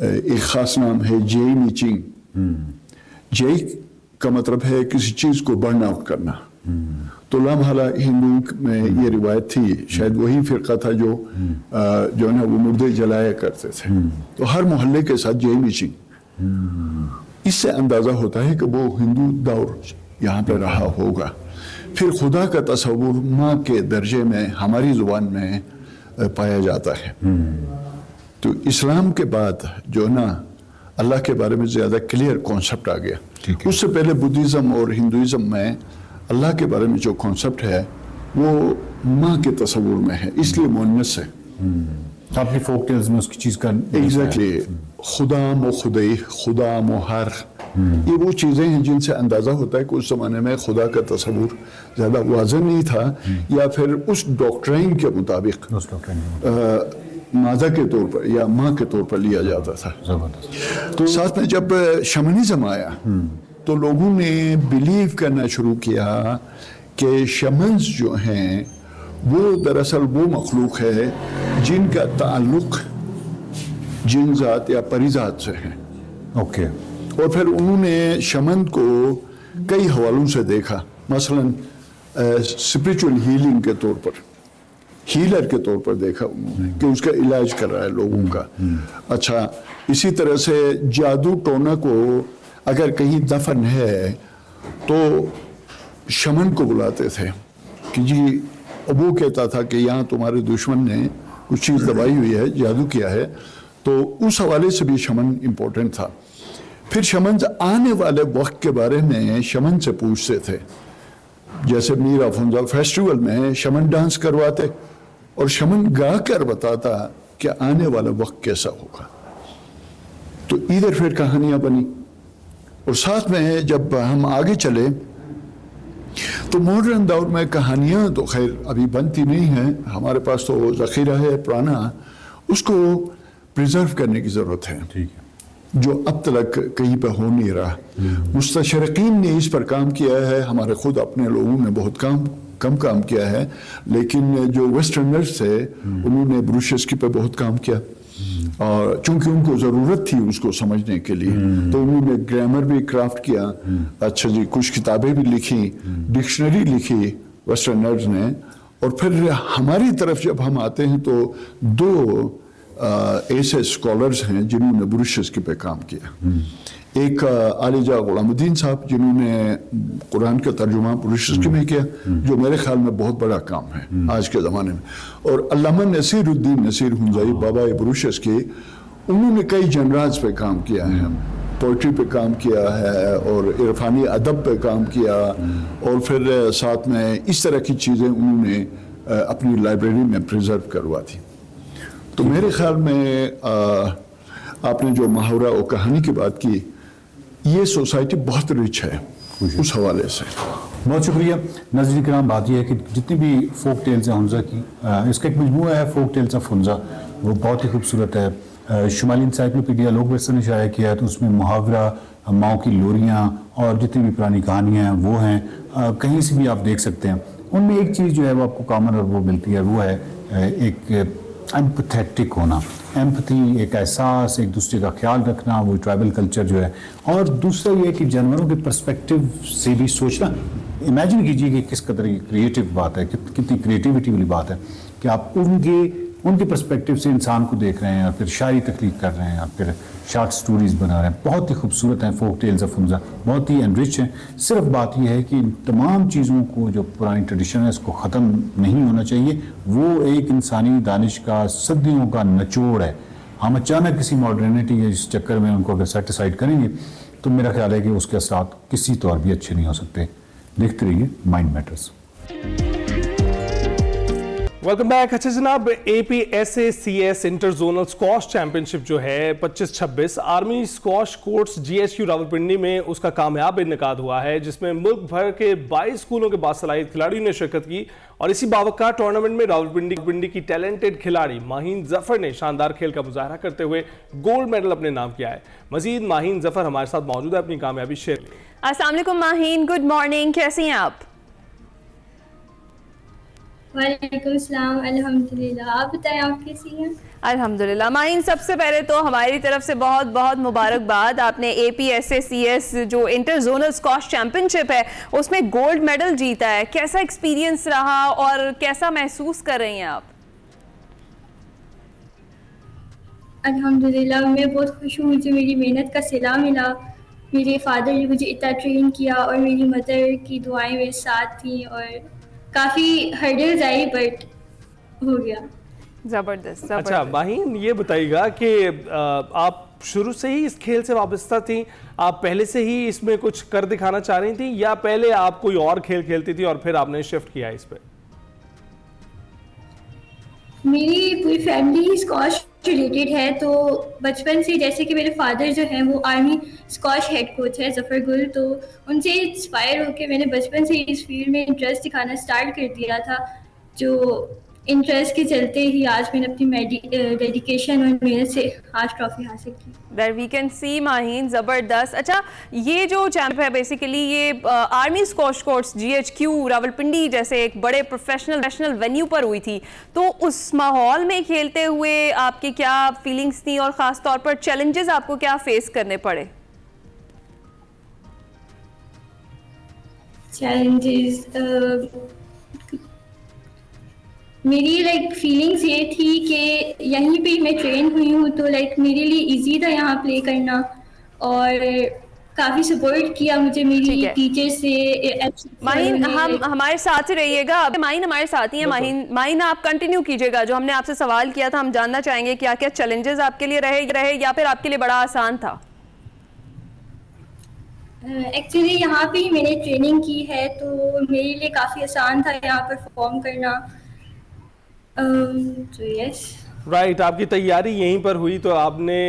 एक ख़ास नाम है जेई मीचिंग। जेई का मतलब है किसी चीज़ को बर्न आउट करना। तो लामहला हिंदू में ये रिवायत थी, शायद वही फ़िरका था जो है ना वो मुर्दे जलाया करते थे। तो हर मोहल्ले के साथ जेई मीचिंग, इससे अंदाज़ा होता है कि वो हिंदू दौर यहाँ पे रहा होगा। फिर खुदा का तस्वुर माँ के दर्जे में हमारी ज़ुबान में पाया जाता है। तो इस्लाम के बाद जो ना अल्लाह के बारे में ज़्यादा क्लियर कॉन्सेप्ट आ गया। उससे पहले बुद्धिज़्म और हिंदुइज़्म में अल्लाह के बारे में जो कॉन्सेप्ट है वो माँ के तस्वुर में है, इसलिए मुअन्नस है। आपकी फोक टेल्स में उसकी चीज़ का एग्जैक्टली खुदा मो खुदई, खुदा मो हर, ये वो चीज़ें हैं जिनसे अंदाज़ा होता है कि उस ज़माने में खुदा का तस्वुर ज़्यादा वाज़ेह नहीं था, या फिर उस डॉक्ट्राइन के मुताबिक मादा के तौर पर या माँ के तौर पर लिया जाता था। तो साथ में जब शमनिज़्म आया तो लोगों ने बिलीव करना शुरू किया कि शमन्स जो हैं वो दरअसल वो मखलूक है जिनका ताल्लुक जिन ज़ात या परिज़ात से है। ओके। और फिर उन्होंने शमन को कई हवालों से देखा, मसलन स्पिरिचुअल हीलिंग के तौर पर, हीलर के तौर पर देखा उन्होंने कि उसका इलाज कर रहा है लोगों का। अच्छा, इसी तरह से जादू टोना को अगर कहीं दफन है तो शमन को बुलाते थे कि जी, वो कहता था कि यहाँ तुम्हारे दुश्मन ने कुछ चीज़ दबाई हुई है, जादू किया है, तो उस हवाले से भी शमन इम्पोर्टेंट था। फिर शमन आने वाले वक्त के बारे में शमन से पूछते थे, जैसे मीर अफुंजा फेस्टिवल में शमन डांस करवाते और शमन गा कर बताता कि आने वाला वक्त कैसा होगा। तो इधर फिर कहानियाँ बनी। और साथ में जब हम आगे चले तो मॉडर्न दौर में कहानियाँ तो खैर अभी बनती नहीं हैं, हमारे पास तो ज़ख़ीरा है पुराना, उसको प्रिजर्व करने की ज़रूरत है। ठीक है। जो अब तक कहीं पे हो नहीं रहा। मुस्तशरकीन ने इस पर काम किया है, हमारे खुद अपने लोगों ने बहुत कम काम किया है, लेकिन जो वेस्टर्नर्स थे उन्होंने ब्रूशेस्की पे बहुत काम किया, और चूंकि उनको ज़रूरत थी उसको समझने के लिए तो उन्होंने ग्रामर भी क्राफ्ट किया। अच्छा जी, कुछ किताबें भी लिखी, डिक्शनरी लिखी वेस्टर्नर्स ने। और फिर हमारी तरफ जब हम आते हैं तो दो ऐसे स्कॉलर्स हैं जिन्होंने ब्रूशेस्की पे काम किया। एक आलिजा गुलामुद्दीन साहब जिन्होंने कुरान का तर्जुमा ब्रूशेस्की में किया, जो मेरे ख्याल में बहुत बड़ा काम है आज के ज़माने में। और अल्लामा नसीरुद्दीन नसीर हुंजाई बाबा ब्रूशेस्की, उन्होंने कई जनराज पे काम किया है, पोइट्री पे काम किया है और इरफानी अदब पे काम किया, और फिर साथ में इस तरह की चीज़ें उन्होंने अपनी लाइब्रेरी में प्रिजर्व करवा थी। तो मेरे ख्याल में आपने जो मुहावरा और कहानी की बात की, ये सोसाइटी बहुत रिच है उस हवाले से। बहुत शुक्रिया नाज़रीन किराम। बात यह है कि जितनी भी फोक टेल्स हैं हुंजा की, इसका एक मजमूआ है फोक टेल्स ऑफ हुंजा, वो बहुत ही खूबसूरत है। शुमाली इंसाइक्लोपीडिया लोक वर्सन ने शाया किया है, तो उसमें मुहावरा, माओ की लोरियाँ और जितनी भी पुरानी कहानियाँ हैं वो हैं, कहीं से भी आप देख सकते हैं। उनमें एक चीज़ जो है वो आपको कॉमन और वो मिलती है, वो है एक एम्पथेटिक होना, एम्पथी, एक एहसास, एक दूसरे का ख्याल रखना, वो ट्राइबल कल्चर जो है। और दूसरा ये कि जानवरों के पर्सपेक्टिव से भी सोचना। इमेजिन कीजिए कि किस कदर की क्रिएटिव बात है, कितनी क्रिएटिविटी वाली बात है कि आप उनके पर्सपेक्टिव से इंसान को देख रहे हैं और फिर शायरी तख्लीक कर रहे हैं और फिर शॉर्ट स्टोरीज़ बना रहे हैं। बहुत ही खूबसूरत हैं फोक टेल्स ऑफ हुंजा, बहुत ही एनरिच हैं। सिर्फ बात यह है कि इन तमाम चीज़ों को, जो पुरानी ट्रेडिशन है, इसको ख़त्म नहीं होना चाहिए। वो एक इंसानी दानिश का सदियों का निचोड़ है। हम अचानक किसी मॉडर्निटी के इस चक्कर में उनको अगर सेटिसाइड करेंगे तो मेरा ख्याल है कि उसके असरात किसी तौर भी अच्छे नहीं हो सकते। देखते रहिए माइंड मैटर्स। Welcome back. अच्छा जनाब, APSACS inter zonal squash championship जो है 25-26 army squash courts GSU Rawalpindi में उसका कामयाब इनेकाद हुआ है, जिसमें मुल्क भर के 22 स्कूलों के बासलाहियत खिलाड़ियों ने शिरकत की। और इसी बावका टूर्नामेंट में रावलपिंडी की टैलेंटेड खिलाड़ी माहीन जफर ने शानदार खेल का मुजाहरा करते हुए गोल्ड मेडल अपने नाम किया है। मजीद माहीन जफर हमारे साथ मौजूद है, अपनी कामयाबी शेयर। अस्सलाम वालेकुम माहीन, गुड मॉर्निंग, कैसी हैं आप? वालेकुम सलाम, अल्हम्दुलिल्लाह। आप बताएं, आप कैसी हैं? अल्हम्दुलिल्लाह। माहीन, सबसे पहले तो हमारी तरफ से बहुत बहुत मुबारकबाद। आपने APSACS जो इंटर जोनल स्क्वॉश चैंपियनशिप है उसमें गोल्ड मेडल जीता है। कैसा एक्सपीरियंस रहा और कैसा महसूस कर रही हैं आप? अल्हम्दुलिल्लाह, मैं बहुत खुश हूँ, मुझे मेरी मेहनत का सिला मिला। मेरे फादर ने मुझे इतना ट्रेन किया और मेरी मदर की दुआएं मेरे साथ थी और काफ़ी हर्डल्स आई बट हो गया। जबरदस्त अच्छा जबरदस्त। माहीन, ये बताइएगा कि आप शुरू से ही इस खेल से वाबस्ता थी, आप पहले से ही इसमें कुछ कर दिखाना चाह रही थी या पहले आप कोई और खेल खेलती थी और फिर आपने शिफ्ट किया इस पे? मेरी पूरी फैमिली स्कॉश रिलेटेड है, तो बचपन से जैसे कि मेरे फादर जो हैं वो आर्मी स्कॉश हेड कोच है जफ़र गुल, तो उनसे इंस्पायर होकर मैंने बचपन से इस फील्ड में इंटरेस्ट दिखाना स्टार्ट कर दिया था, जो इंटरेस्ट के चलते ही आज मैंने अपनी डेडिकेशन और मेहनत से आज ट्रॉफी हासिल की। There we can see Maheen, ज़बरदस्त। अच्छा, ये जो चैंप है बेसिकली ये army squash course GHQ Rawalpindi जैसे एक बड़े प्रोफेशनल वेन्यू पर हुई थी, तो उस माहौल में खेलते हुए आपकी क्या फीलिंग्स थी और ख़ास तौर पर चैलेंजेस आपको क्या फेस करने पड़े? चैलेंजेस मेरी फीलिंग्स ये थी कि यहीं पे मैं ट्रेन हुई हूँ, तो मेरे लिए इजी था यहाँ प्ले करना और काफ़ी सपोर्ट किया मुझे मेरी टीचर से। माहीन, हम हमारे साथ ही रहिएगा। माहीन हमारे साथ ही हैं। माहीन आप कंटिन्यू कीजिएगा, जो हमने आपसे सवाल किया था हम जानना चाहेंगे क्या क्या चैलेंजेस आपके लिए रहे या फिर आपके लिए बड़ा आसान था? एक्चुअली यहाँ पे ही मैंने ट्रेनिंग की है, तो मेरे लिए काफ़ी आसान था यहाँ पर परफॉर्म करना। यस राइट, आपकी तैयारी यहीं पर हुई तो आपने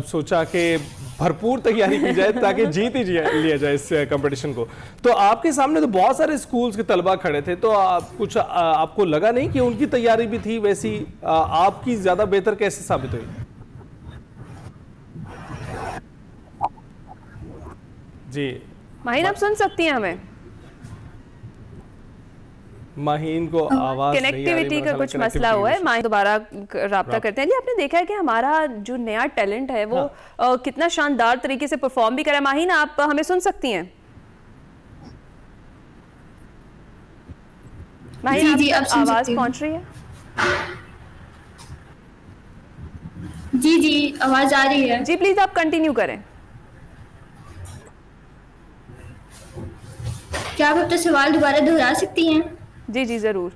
सोचा कि भरपूर तैयारी की जाए ताकि जीत ही लिया जाए इस कंपटीशन को। तो आपके सामने तो बहुत सारे स्कूल्स के तलबा खड़े थे, तो आपको लगा नहीं कि उनकी तैयारी भी थी वैसी, आपकी ज्यादा बेहतर कैसे साबित हुई? जी माहीन, आप सुन सकती हैं हमें? माहीन को आवाज कनेक्टिविटी का कुछ मसला हुआ है, माहीन दोबारा राब्ता करते हैं। जी, आपने देखा है कि हमारा जो नया टैलेंट है वो कितना शानदार तरीके से परफॉर्म भी कर रहा है। माहीन, आप हमें सुन सकती हैं? माहीन, जी, आप सुन आवाज सकती हूँ। पहुंच रही है? जी आवाज आ रही है। जी प्लीज आप कंटिन्यू करें। क्या आप अपना सवाल दोबारा दोहरा सकती हैं? जी जरूर।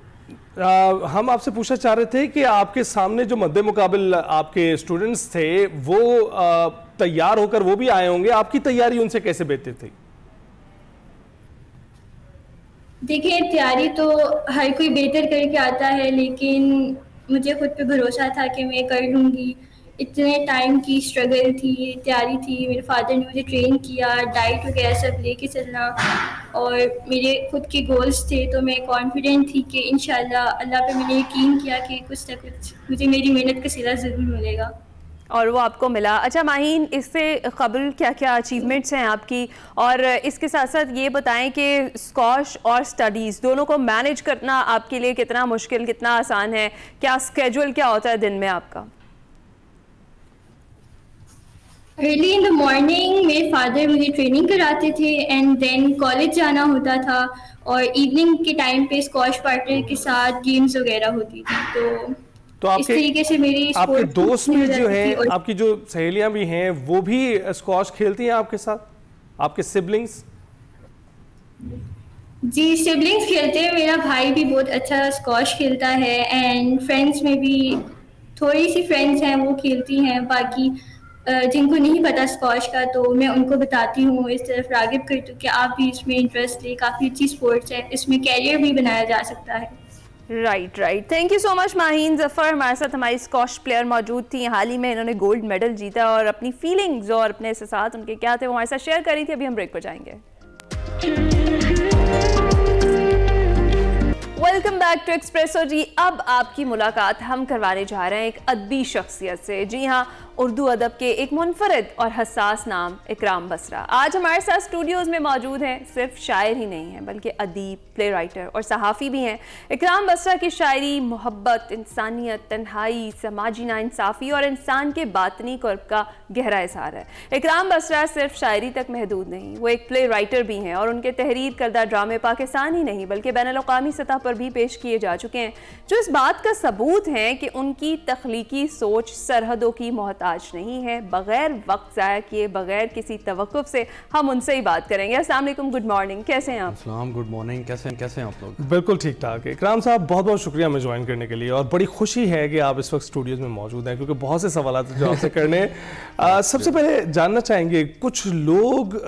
हम आपसे पूछना चाह रहे थे कि आपके सामने जो मद्दे मुकाबिल आपके स्टूडेंट्स थे वो तैयार होकर वो भी आए होंगे, आपकी तैयारी उनसे कैसे बेहतर थी? देखिए, तैयारी तो हर कोई बेहतर करके आता है, लेकिन मुझे खुद पे भरोसा था कि मैं कर लूँगी। इतने टाइम की स्ट्रगल थी, तैयारी थी, मेरे फादर ने मुझे ट्रेन किया, डाइट वगैरह सब लेके चलना और मेरे खुद के गोल्स थे, तो मैं कॉन्फिडेंट थी कि इंशाल्लाह अल्लाह पे मैंने यकीन किया कि कुछ ना कुछ मुझे मेरी मेहनत का सिला ज़रूर मिलेगा और वो आपको मिला। अच्छा माहीन, इससे कबल क्या क्या अचीवमेंट्स हैं आपकी, और इसके साथ साथ ये बताएं कि स्क्वॉश और स्टडीज़ दोनों को मैनेज करना आपके लिए कितना मुश्किल कितना आसान है? क्या स्केड्यूल क्या होता है दिन में आपका? अर्ली इन द मॉर्निंग मेरे फादर मुझे ट्रेनिंग कराते थे एंड देन कॉलेज जाना होता था, और इवनिंग के टाइम पे स्क्वॉश पार्टनर के साथ गेम्स वगैरह होती थी। तो इस तरीके से मेरी आपके दोस्त भी जो हैं, आपकी जो सहेलियां भी हैं वो भी स्क्वॉश खेलती हैं आपके साथ, आपके सिबलिंग्स? जी, सिबलिंग्स खेलते हैं। मेरा भाई भी बहुत अच्छा स्क्वॉश खेलता है एंड फ्रेंड्स में भी थोड़ी सी फ्रेंड्स हैं वो खेलती हैं। बाकी जिनको नहीं पता स्क्वॉश का तो मैं उनको बताती हूँ, इस तरफ रागिब करती हूँ कि आप भी इसमें इंटरेस्ट लें, काफ़ी अच्छी स्पोर्ट्स है, इसमें कैरियर भी बनाया जा सकता है। Right. Thank you so much Maheen Zafar. हमारे साथ हमारी स्क्वॉश प्लेयर मौजूद थी, हाल ही में इन्होंने गोल्ड मेडल जीता और अपनी फीलिंग्स और अपने एहसास उनके क्या थे वो हमारे साथ शेयर कर रही थी। अभी हम ब्रेक पर जाएंगे। Welcome back to Expresso. जी, अब आपकी मुलाकात हम करवाने जा रहे हैं एक अदबी शख्सियत से। जी हाँ, उर्दू अदब के एक मुनफरद और हसास नाम इकराम बसरा आज हमारे साथ स्टूडियोज़ में मौजूद हैं। सिर्फ शायर ही नहीं हैं बल्कि अदीब, प्ले राइटर और सहाफ़ी भी हैं। इकराम बसरा की शायरी मोहब्बत, इंसानियत, तन्हाई, समाजी नाइंसाफ़ी और इंसान के बातनी कर्ब का गहरा इज़हार है। इकराम बसरा सिर्फ शायरी तक महदूद नहीं, वो एक प्ले राइटर भी हैं और उनके तहरीर करदा ड्रामे पाकिस्तान ही नहीं बल्कि बैनुल-अक़वामी सतह पर भी पेश किए जा चुके हैं, जो इस बात का सबूत हैं कि उनकी तख्लीकी सोच सरहदों की मोहताज मोहताज नहीं है। बगैर वक्त ज़ाया किए, बगैर किसी तवक्कुफ से हम उनसे ही बात करेंगे। अस्सलाम वालेकुम, गुड मॉर्निंग, कैसे हैं आप? अस्सलाम, गुड मॉर्निंग, कैसे हैं आप लोग? बिल्कुल ठीक ठाक। इकराम साहब, बहुत बहुत शुक्रिया हमें ज्वाइन करने के लिए, और बड़ी खुशी है कि आप इस वक्त स्टूडियोज में मौजूद हैं, क्योंकि बहुत से सवाल जो आपसे करने हैं। सबसे पहले जानना चाहेंगे, कुछ लोग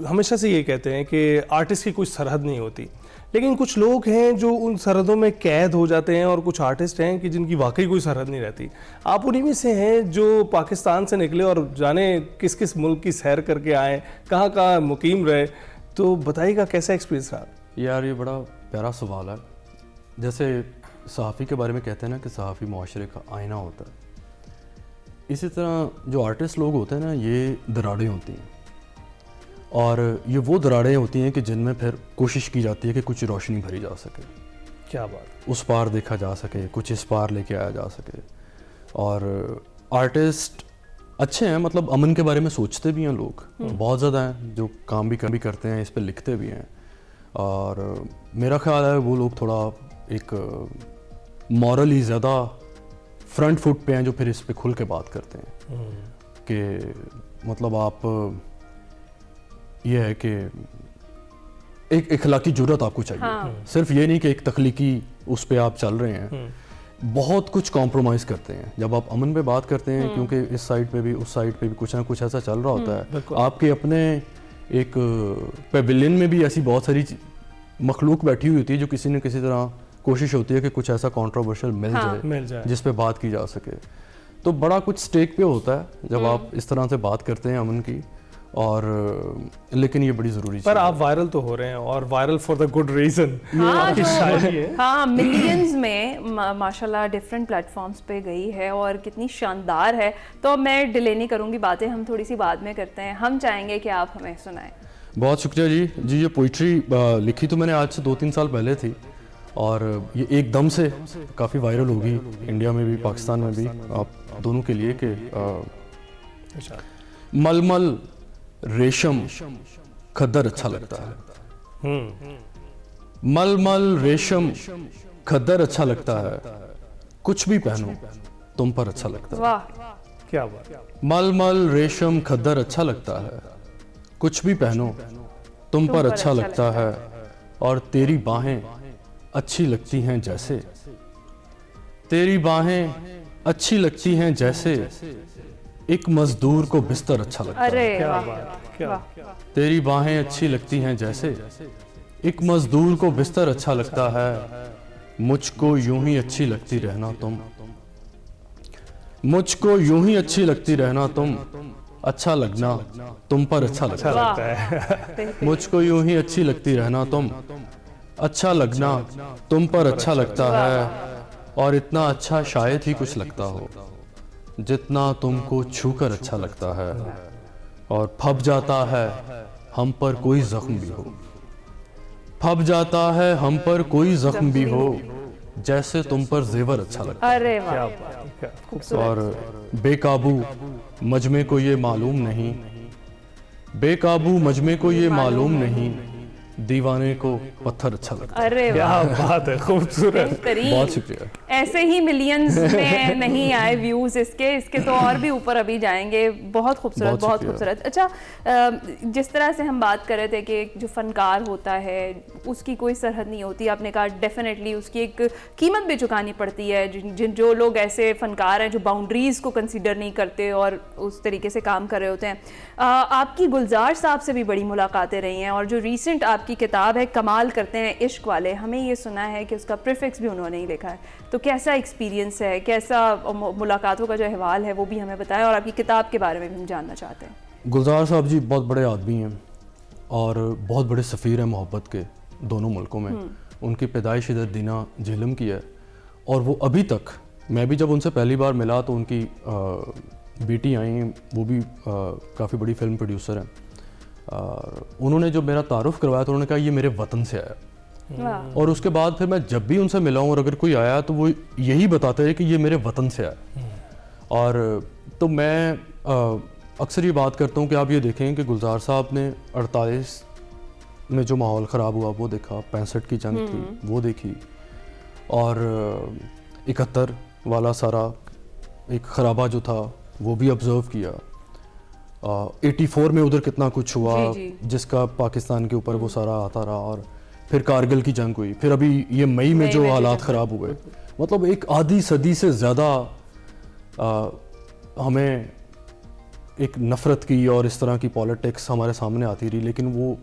हमेशा से ये कहते हैं कि आर्टिस्ट की कोई सरहद नहीं होती, लेकिन कुछ लोग हैं जो उन सरहदों में कैद हो जाते हैं, और कुछ आर्टिस्ट हैं कि जिनकी वाकई कोई सरहद नहीं रहती। आप उन्हीं में से हैं जो पाकिस्तान से निकले और जाने किस किस मुल्क की सैर करके आए, कहाँ कहाँ मुकीम रहे, तो बताइएगा कैसा एक्सपीरियंस रहा? यार ये बड़ा प्यारा सवाल है। जैसे सहाफ़ी के बारे में कहते हैं ना कि सहाफ़ी मुआशरे का आईना होता है, इसी तरह जो आर्टिस्ट लोग होते हैं ना, ये दरारें होती हैं, और ये वो दरारें होती हैं कि जिनमें फिर कोशिश की जाती है कि कुछ रोशनी भरी जा सके, क्या बात, उस पार देखा जा सके, कुछ इस पार लेके आया जा सके। और आर्टिस्ट अच्छे हैं, मतलब अमन के बारे में सोचते भी हैं लोग, बहुत ज़्यादा हैं जो काम भी करते हैं, इस पर लिखते भी हैं। और मेरा ख्याल है वो लोग थोड़ा एक मॉरली ज़्यादा फ्रंट फुट पे हैं, जो फिर इस पे खुल के बात करते हैं कि मतलब आप ये है कि एक इखलाकी जुर्रत आपको चाहिए। हाँ। सिर्फ ये नहीं कि एक तख्लीकी उस पे आप चल रहे हैं, बहुत कुछ कॉम्प्रोमाइज़ करते हैं जब आप अमन पे बात करते हैं, क्योंकि इस साइड पे भी उस साइड पे भी कुछ ना कुछ ऐसा चल रहा होता है। आपके अपने एक पेविलियन में भी ऐसी बहुत सारी मखलूक बैठी हुई होती है जो किसी न किसी तरह कोशिश होती है कि कुछ ऐसा कंट्रोवर्शियल मिल जाए जिस पे बात की जा सके। तो बड़ा कुछ स्टेक पे होता है जब आप इस तरह से बात करते हैं अमन की, और लेकिन ये बड़ी ज़रूरी पर आप वायरल तो हो रहे हैं, और viral for the good reason. हाँ, मिलियंस में माशाल्लाह डिफरेंट प्लेटफॉर्म्स पे गई है और कितनी शानदार है। तो मैं डिले नहीं करूँगी, बातें हम थोड़ी सी बाद में करते हैं। हम चाहेंगे कि आप हमें सुनाएं। बहुत शुक्रिया जी। ये पोइट्री लिखी तो मैंने आज से 2-3 साल पहले थी, और ये एकदम से काफ़ी वायरल होगी इंडिया में भी, पाकिस्तान में भी, आप दोनों के लिए कि मलमल रेशम खद्दर अच्छा लगता है, मलमल रेशम खद्दर अच्छा लगता है, कुछ भी पहनो तुम पर अच्छा लगता है। वाह, क्या बात। मलमल रेशम खद्दर अच्छा लगता है, कुछ भी पहनो तुम पर अच्छा लगता है, और तेरी बाहें अच्छी लगती हैं जैसे, तेरी बाहें अच्छी लगती हैं जैसे एक मजदूर को बिस्तर अच्छा लगता है। अरे क्या वाह, बात, क्या वाह। तेरी बाहें अच्छी लगती हैं जैसे एक मजदूर को बिस्तर अच्छा लगता है, मुझको यूं ही अच्छी लगती रहना तुम, मुझको यूं ही अच्छी लगती रहना तुम, अच्छा लगना तुम पर अच्छा लगता है। मुझको यूं ही अच्छी लगती रहना तुम, अच्छा लगना तुम पर अच्छा लगता है, और इतना अच्छा शायद ही कुछ लगता हो जितना तुमको छूकर अच्छा लगता है, और फब जाता है हम पर कोई जख्म भी हो, फब जाता है हम पर कोई जख्म भी हो, जैसे तुम पर जेवर अच्छा लगता है। अरे वाह, और बेकाबू मजमे को ये मालूम नहीं, बेकाबू मजमे को ये मालूम नहीं, दीवाने को पत्थर अच्छा लगता है। अरे क्या बात है, खूबसूरत। बहुत शुक्रिया। ऐसे ही मिलियंस में नहीं आए व्यूज इसके तो और भी ऊपर अभी जाएंगे। बहुत खूबसूरत, बहुत खूबसूरत। अच्छा, जिस तरह से हम बात कर रहे थे कि जो फनकार होता है उसकी कोई सरहद नहीं होती, आपने कहा डेफिनेटली उसकी एक कीमत भी चुकानी पड़ती है। जो लोग ऐसे फनकार हैं जो बाउंड्रीज को कंसीडर नहीं करते और उस तरीके से काम कर रहे होते हैं। आपकी गुलजार साहब से भी बड़ी मुलाकातें रही हैं, और जो रिसेंट आपकी किताब है कमाल करते हैं इश्क वाले, हमें ये सुना है कि उसका प्रीफिक्स भी उन्होंने ही लिखा है। तो कैसा एक्सपीरियंस है, कैसा मुलाकातों का जो अहवाल है वो भी हमें बताएं, और आपकी किताब के बारे में भी हम जानना चाहते हैं। गुलजार साहब जी बहुत बड़े आदमी हैं और बहुत बड़े सफ़ीर हैं मोहब्बत के दोनों मुल्कों में। उनकी पैदाइश इधर दीना झेलम की है, और वो अभी तक, मैं भी जब उनसे पहली बार मिला तो उनकी बेटी आई, वो भी काफ़ी बड़ी फिल्म प्रोड्यूसर हैं। उन्होंने जब मेरा तारुफ करवाया तो उन्होंने कहा ये मेरे वतन से आया, और उसके बाद फिर मैं जब भी उनसे मिला हूँ और अगर कोई आया तो वो यही बताते हैं कि ये मेरे वतन से आया। और तो मैं अक्सर ये बात करता हूँ कि आप ये देखें कि गुलजार साहब ने 48 में जो माहौल ख़राब हुआ वो देखा, 65 की जंग थी वो देखी, और 71 वाला सारा एक खराबा जो था वो भी ऑब्जर्व किया। 84 में उधर कितना कुछ हुआ जी। जिसका पाकिस्तान के ऊपर वो सारा आता रहा, और फिर कारगिल की जंग हुई, फिर अभी ये मई में जो हालात ख़राब हुए, मतलब एक आधी सदी से ज़्यादा हमें एक नफ़रत की और इस तरह की पॉलिटिक्स हमारे सामने आती रही, लेकिन वो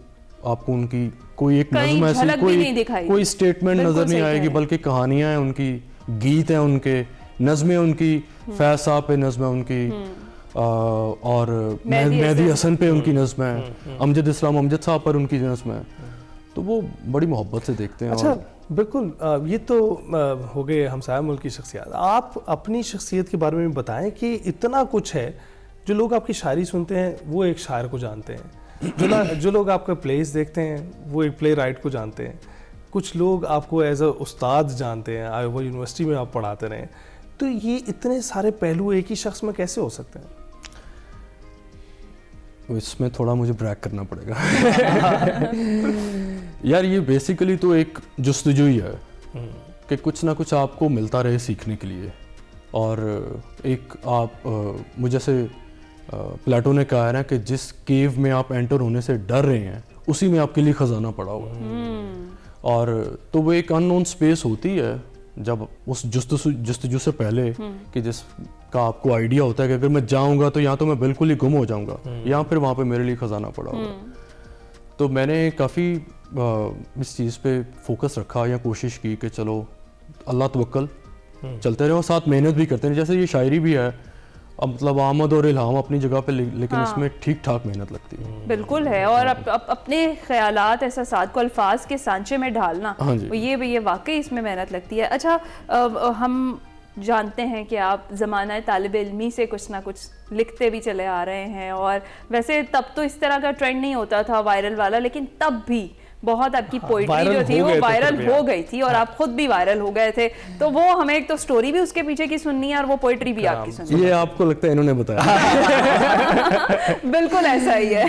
आपको उनकी कोई एक कहीं नज़्म ऐसी झलक भी नहीं दिखाई। कोई स्टेटमेंट बिल्कुल नज़र नहीं सही कह आएगी, रहे हैं। बल्कि कहानियाँ हैं उनकी, गीत हैं उनके, नज़में उनकी, फैज़ साहब पे नज़में उनकी, और मेहदी हसन पे उनकी नज़म है, अमजद इस्लाम अमजद साहब पर उनकी नज़म है, तो वो बड़ी मोहब्बत से देखते हैं। अच्छा, बिल्कुल, ये तो हो गए हमसाया मुल्क की शख्सियत। आप अपनी शख्सियत के बारे में बताएं कि इतना कुछ है, जो लोग आपकी शायरी सुनते हैं वो एक शायर को जानते हैं, जो लोग आपका प्लेस देखते हैं वो एक प्ले राइट को जानते हैं, कुछ लोग आपको एज अ उस्ताद जानते हैं, वो यूनिवर्सिटी में आप पढ़ाते रहे, तो ये इतने सारे पहलू एक ही शख्स में कैसे हो सकते हैं? इसमें थोड़ा मुझे ब्रैक करना पड़ेगा। यार ये बेसिकली तो एक जुस्तजू ही है कि कुछ ना कुछ आपको मिलता रहे सीखने के लिए, और एक आप मुझे से प्लेटो ने कहा है ना कि जिस केव में आप एंटर होने से डर रहे हैं उसी में आपके लिए खजाना पड़ा हुआ है, और तो वो एक अननोन स्पेस होती है जब उस जुस्तजू से पहले कि जिसका आपको आइडिया होता है कि अगर मैं जाऊंगा तो या तो मैं बिल्कुल ही गुम हो जाऊंगा या फिर वहाँ पे मेरे लिए खजाना पड़ा हुआ है। तो मैंने काफ़ी इस चीज़ पे फोकस रखा या कोशिश की कि चलो अल्लाह तवक्कल चलते रहे और साथ मेहनत भी करते हैं। जैसे ये शायरी भी है, अब मतलब आमद और इल्हाम अपनी जगह पे, लेकिन इसमें ठीक ठाक मेहनत लगती है। बिल्कुल है, और अपने ख्यालात एहसासात को अल्फाज के सांचे में ढालना, हाँ जी। ये वाकई इसमें मेहनत लगती है। अच्छा, हम जानते हैं कि आप ज़माना तालिब इल्मी से कुछ ना कुछ लिखते भी चले आ रहे हैं, और वैसे तब तो इस तरह का ट्रेंड नहीं होता था वायरल वाला, लेकिन तब भी बहुत आपकी पोइट्री जो थी वो वायरल हो गई थी, और आप खुद भी वायरल हो गए थे। तो वो हमें एक तो स्टोरी भी उसके पीछे की सुननी है और वो पोइट्री भी आपकी सुननी है। ये आपको लगता है इन्होंने बताया? बिल्कुल ऐसा ही है।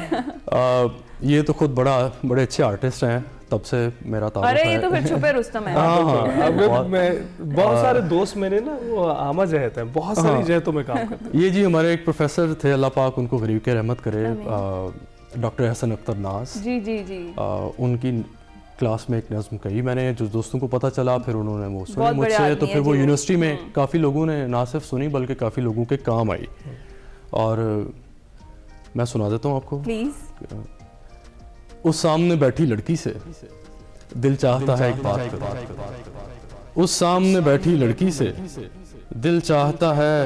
ये तो खुद बड़े अच्छे आर्टिस्ट हैं, तब से मेरा ताल्लुक है। अरे ये तो फिर छुपे रुस्तम है। बहुत सारे दोस्त मेरे ना वो आमा जहत हैं, बहुत सारी जहतों में काम करते हैं। ये जी हमारे एक प्रोफेसर थे, अल्लाह पाक उनको गरीब के रहमत करे, डॉक्टर हसन अख्तर नाज जी जी जी। उनकी क्लास में एक नज़्म कही मैंने, जो दोस्तों को पता चला फिर उन्होंने वो सुनी बहुत बड़े मुझसे, आदमी तो है फिर वो जी। यूनिवर्सिटी में काफ़ी लोगों ने ना सिर्फ सुनी बल्कि काफ़ी लोगों के काम आई। और मैं सुना देता हूँ आपको। प्लीज। उस सामने बैठी लड़की से दिल चाहता है एक बात करूं, उस सामने बैठी लड़की से दिल चाहता है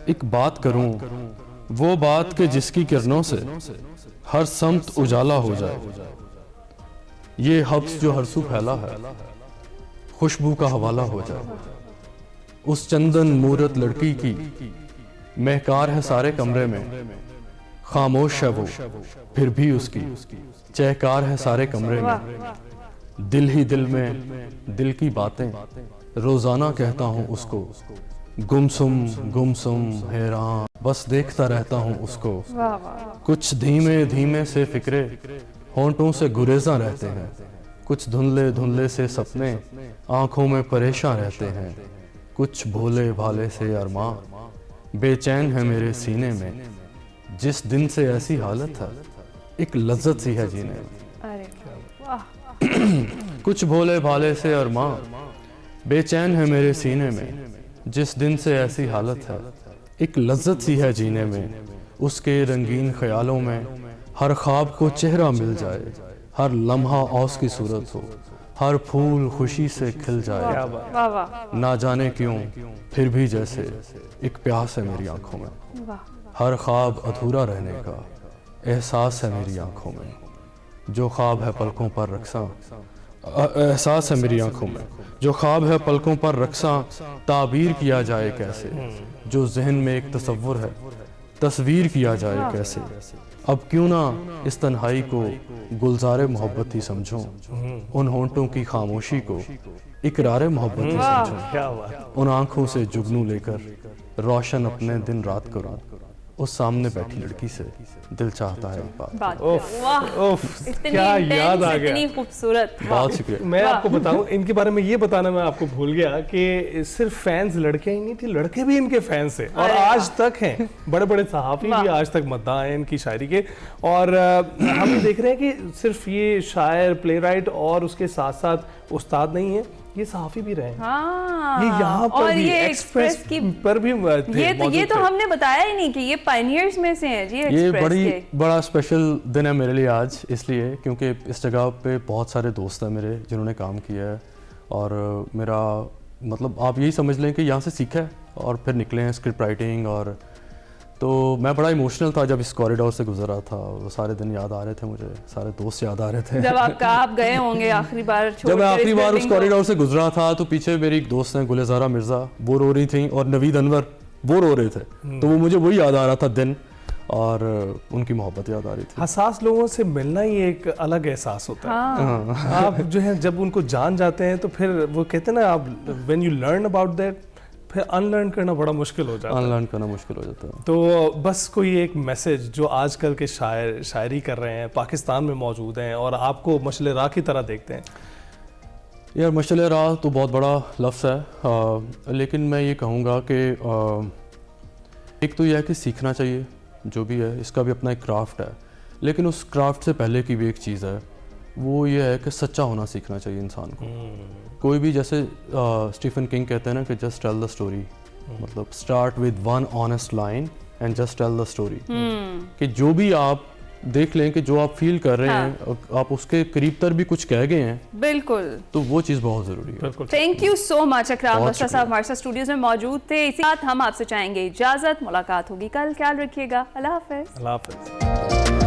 एक बात करूं, वो बात के जिसकी किरणों से हर समत उजाला हो जाए। ये हब्स जो हर सू फैला है खुशबू का हवाला हो जाए। उस चंदन मूरत लड़की की महकार है सारे कमरे में, खामोश है वो फिर भी उसकी चहकार है सारे कमरे में। दिल ही दिल में दिल की बातें रोजाना कहता हूँ उसको, गुमसुम हैरान बस देखता रहता हूँ उसको। कुछ धीमे धीमे से फिक्रे होंठों से गुरेजा रहते हैं, कुछ धुंधले धुंधले से सपने आंखों में परेशान रहते हैं। कुछ भोले भाले से अरमां बेचैन है मेरे सीने में, जिस दिन से ऐसी हालत है एक लज्जत सी है जीने में। अरे वाह। कुछ भोले भाले से अरमां बेचैन है मेरे सीने में, जिस दिन से ऐसी हालत है एक लज्जत सी है जीने में। उसके रंगीन ख्यालों में हर ख्वाब को चेहरा मिल जाए, हर लम्हा औस की सूरत हो, हर फूल खुशी से खिल जाए। वाह वाह। ना जाने क्यों फिर भी जैसे एक प्यास है मेरी आंखों में, हर ख्वाब अधूरा रहने का एहसास है मेरी आंखों में। जो ख्वाब है पलकों पर रक्सा, एहसास है मेरी आंखों में। जो ख्वाब है पलकों पर रक्सा ताबीर किया जाए कैसे, जो जहन में एक तसव्वुर है तस्वीर किया जाए कैसे। अब क्यों ना इस तन्हाई को गुलजारे मोहब्बत ही समझूं, उन होंठों की खामोशी को इकरारे मोहब्बत ही समझूं। उन आंखों से जुगनू लेकर रोशन अपने दिन रात करूं, उस सामने बैठी लड़की से दिल चाहता है एक बात। उफ, इतनी क्या याद आ गया। इतनी खूबसूरत। बहुत शुक्रिया। मैं आपको बताऊं, इनके बारे में ये बताना मैं आपको भूल गया कि सिर्फ फैंस लड़के ही नहीं थे, लड़के भी इनके फैंस हैं और आज तक हैं। बड़े बड़े सहाफ़ी भी आज तक मद्दाह हैं इनकी शायरी के। और हम देख रहे हैं कि सिर्फ ये शायर, प्ले राइट और उसके साथ साथ उस्ताद नहीं है, ये सहाफ़ी भी रहे हैं। हाँ, ये यहाँ पर और भी ये एक्सप्रेस की पर भी थे, ये तो हमने बताया ही नहीं कि ये पायनियर्स में से हैं जी ये एक्सप्रेस के। बड़ा स्पेशल दिन है मेरे लिए आज, इसलिए क्योंकि इस जगह पे बहुत सारे दोस्त हैं मेरे जिन्होंने काम किया है और मेरा मतलब आप यही समझ लें कि यहाँ से सीखा है और फिर निकले हैं स्क्रिप्ट राइटिंग। और तो मैं बड़ा इमोशनल था जब इस कॉरिडोर से गुजर रहा था, वो सारे दिन याद आ रहे थे मुझे, सारे दोस्त याद आ रहे थे। जब आप गए होंगे आखिरी बार जब मैं आखिरी बार उस कॉरिडोर से गुजरा था तो पीछे मेरी एक दोस्त हैं गुलज़ारा मिर्ज़ा, वो रो रही थी और नवीद अनवर वो रो रहे थे। तो वो मुझे वही याद आ रहा था दिन और उनकी मोहब्बत याद आ रही थी। हसास लोगों से मिलना ही एक अलग एहसास होता है। आप जो है जब उनको जान जाते हैं तो फिर वो कहते हैं ना, आप when you learn about that, फिर अनलर्न करना बड़ा मुश्किल हो जाता है। अनलर्न करना मुश्किल हो जाता है। तो बस कोई एक मैसेज जो आजकल के शायर शायरी कर रहे हैं, पाकिस्तान में मौजूद हैं और आपको मशले राह की तरह देखते हैं। यार मशले राह तो बहुत बड़ा लफ्ज़ है, लेकिन मैं ये कहूँगा कि एक तो यह है कि सीखना चाहिए, जो भी है इसका भी अपना एक क्राफ्ट है, लेकिन उस क्राफ्ट से पहले की भी एक चीज़ है, वो ये है कि सच्चा होना सीखना चाहिए इंसान को। कोई भी जैसे स्टीफन किंग कहते हैं ना कि जस्ट टेल द स्टोरी, मतलब start with one honest line and just tell the story. कि जो भी आप देख लें कि जो आप फील कर रहे हैं आप उसके करीब तर भी कुछ कह गए हैं, बिल्कुल, तो वो चीज़ बहुत ज़रूरी है। Thank you so much Akram बस्ता साहब हमारे साथ स्टूडियोज में मौजूद थे। इसी साथ हम आपसे चाहेंगे इजाज़त, मुलाकात होगी कल, ख्याल रखिएगा, अल्लाह हाफ़िज़। अल्लाह हाफ़िज़।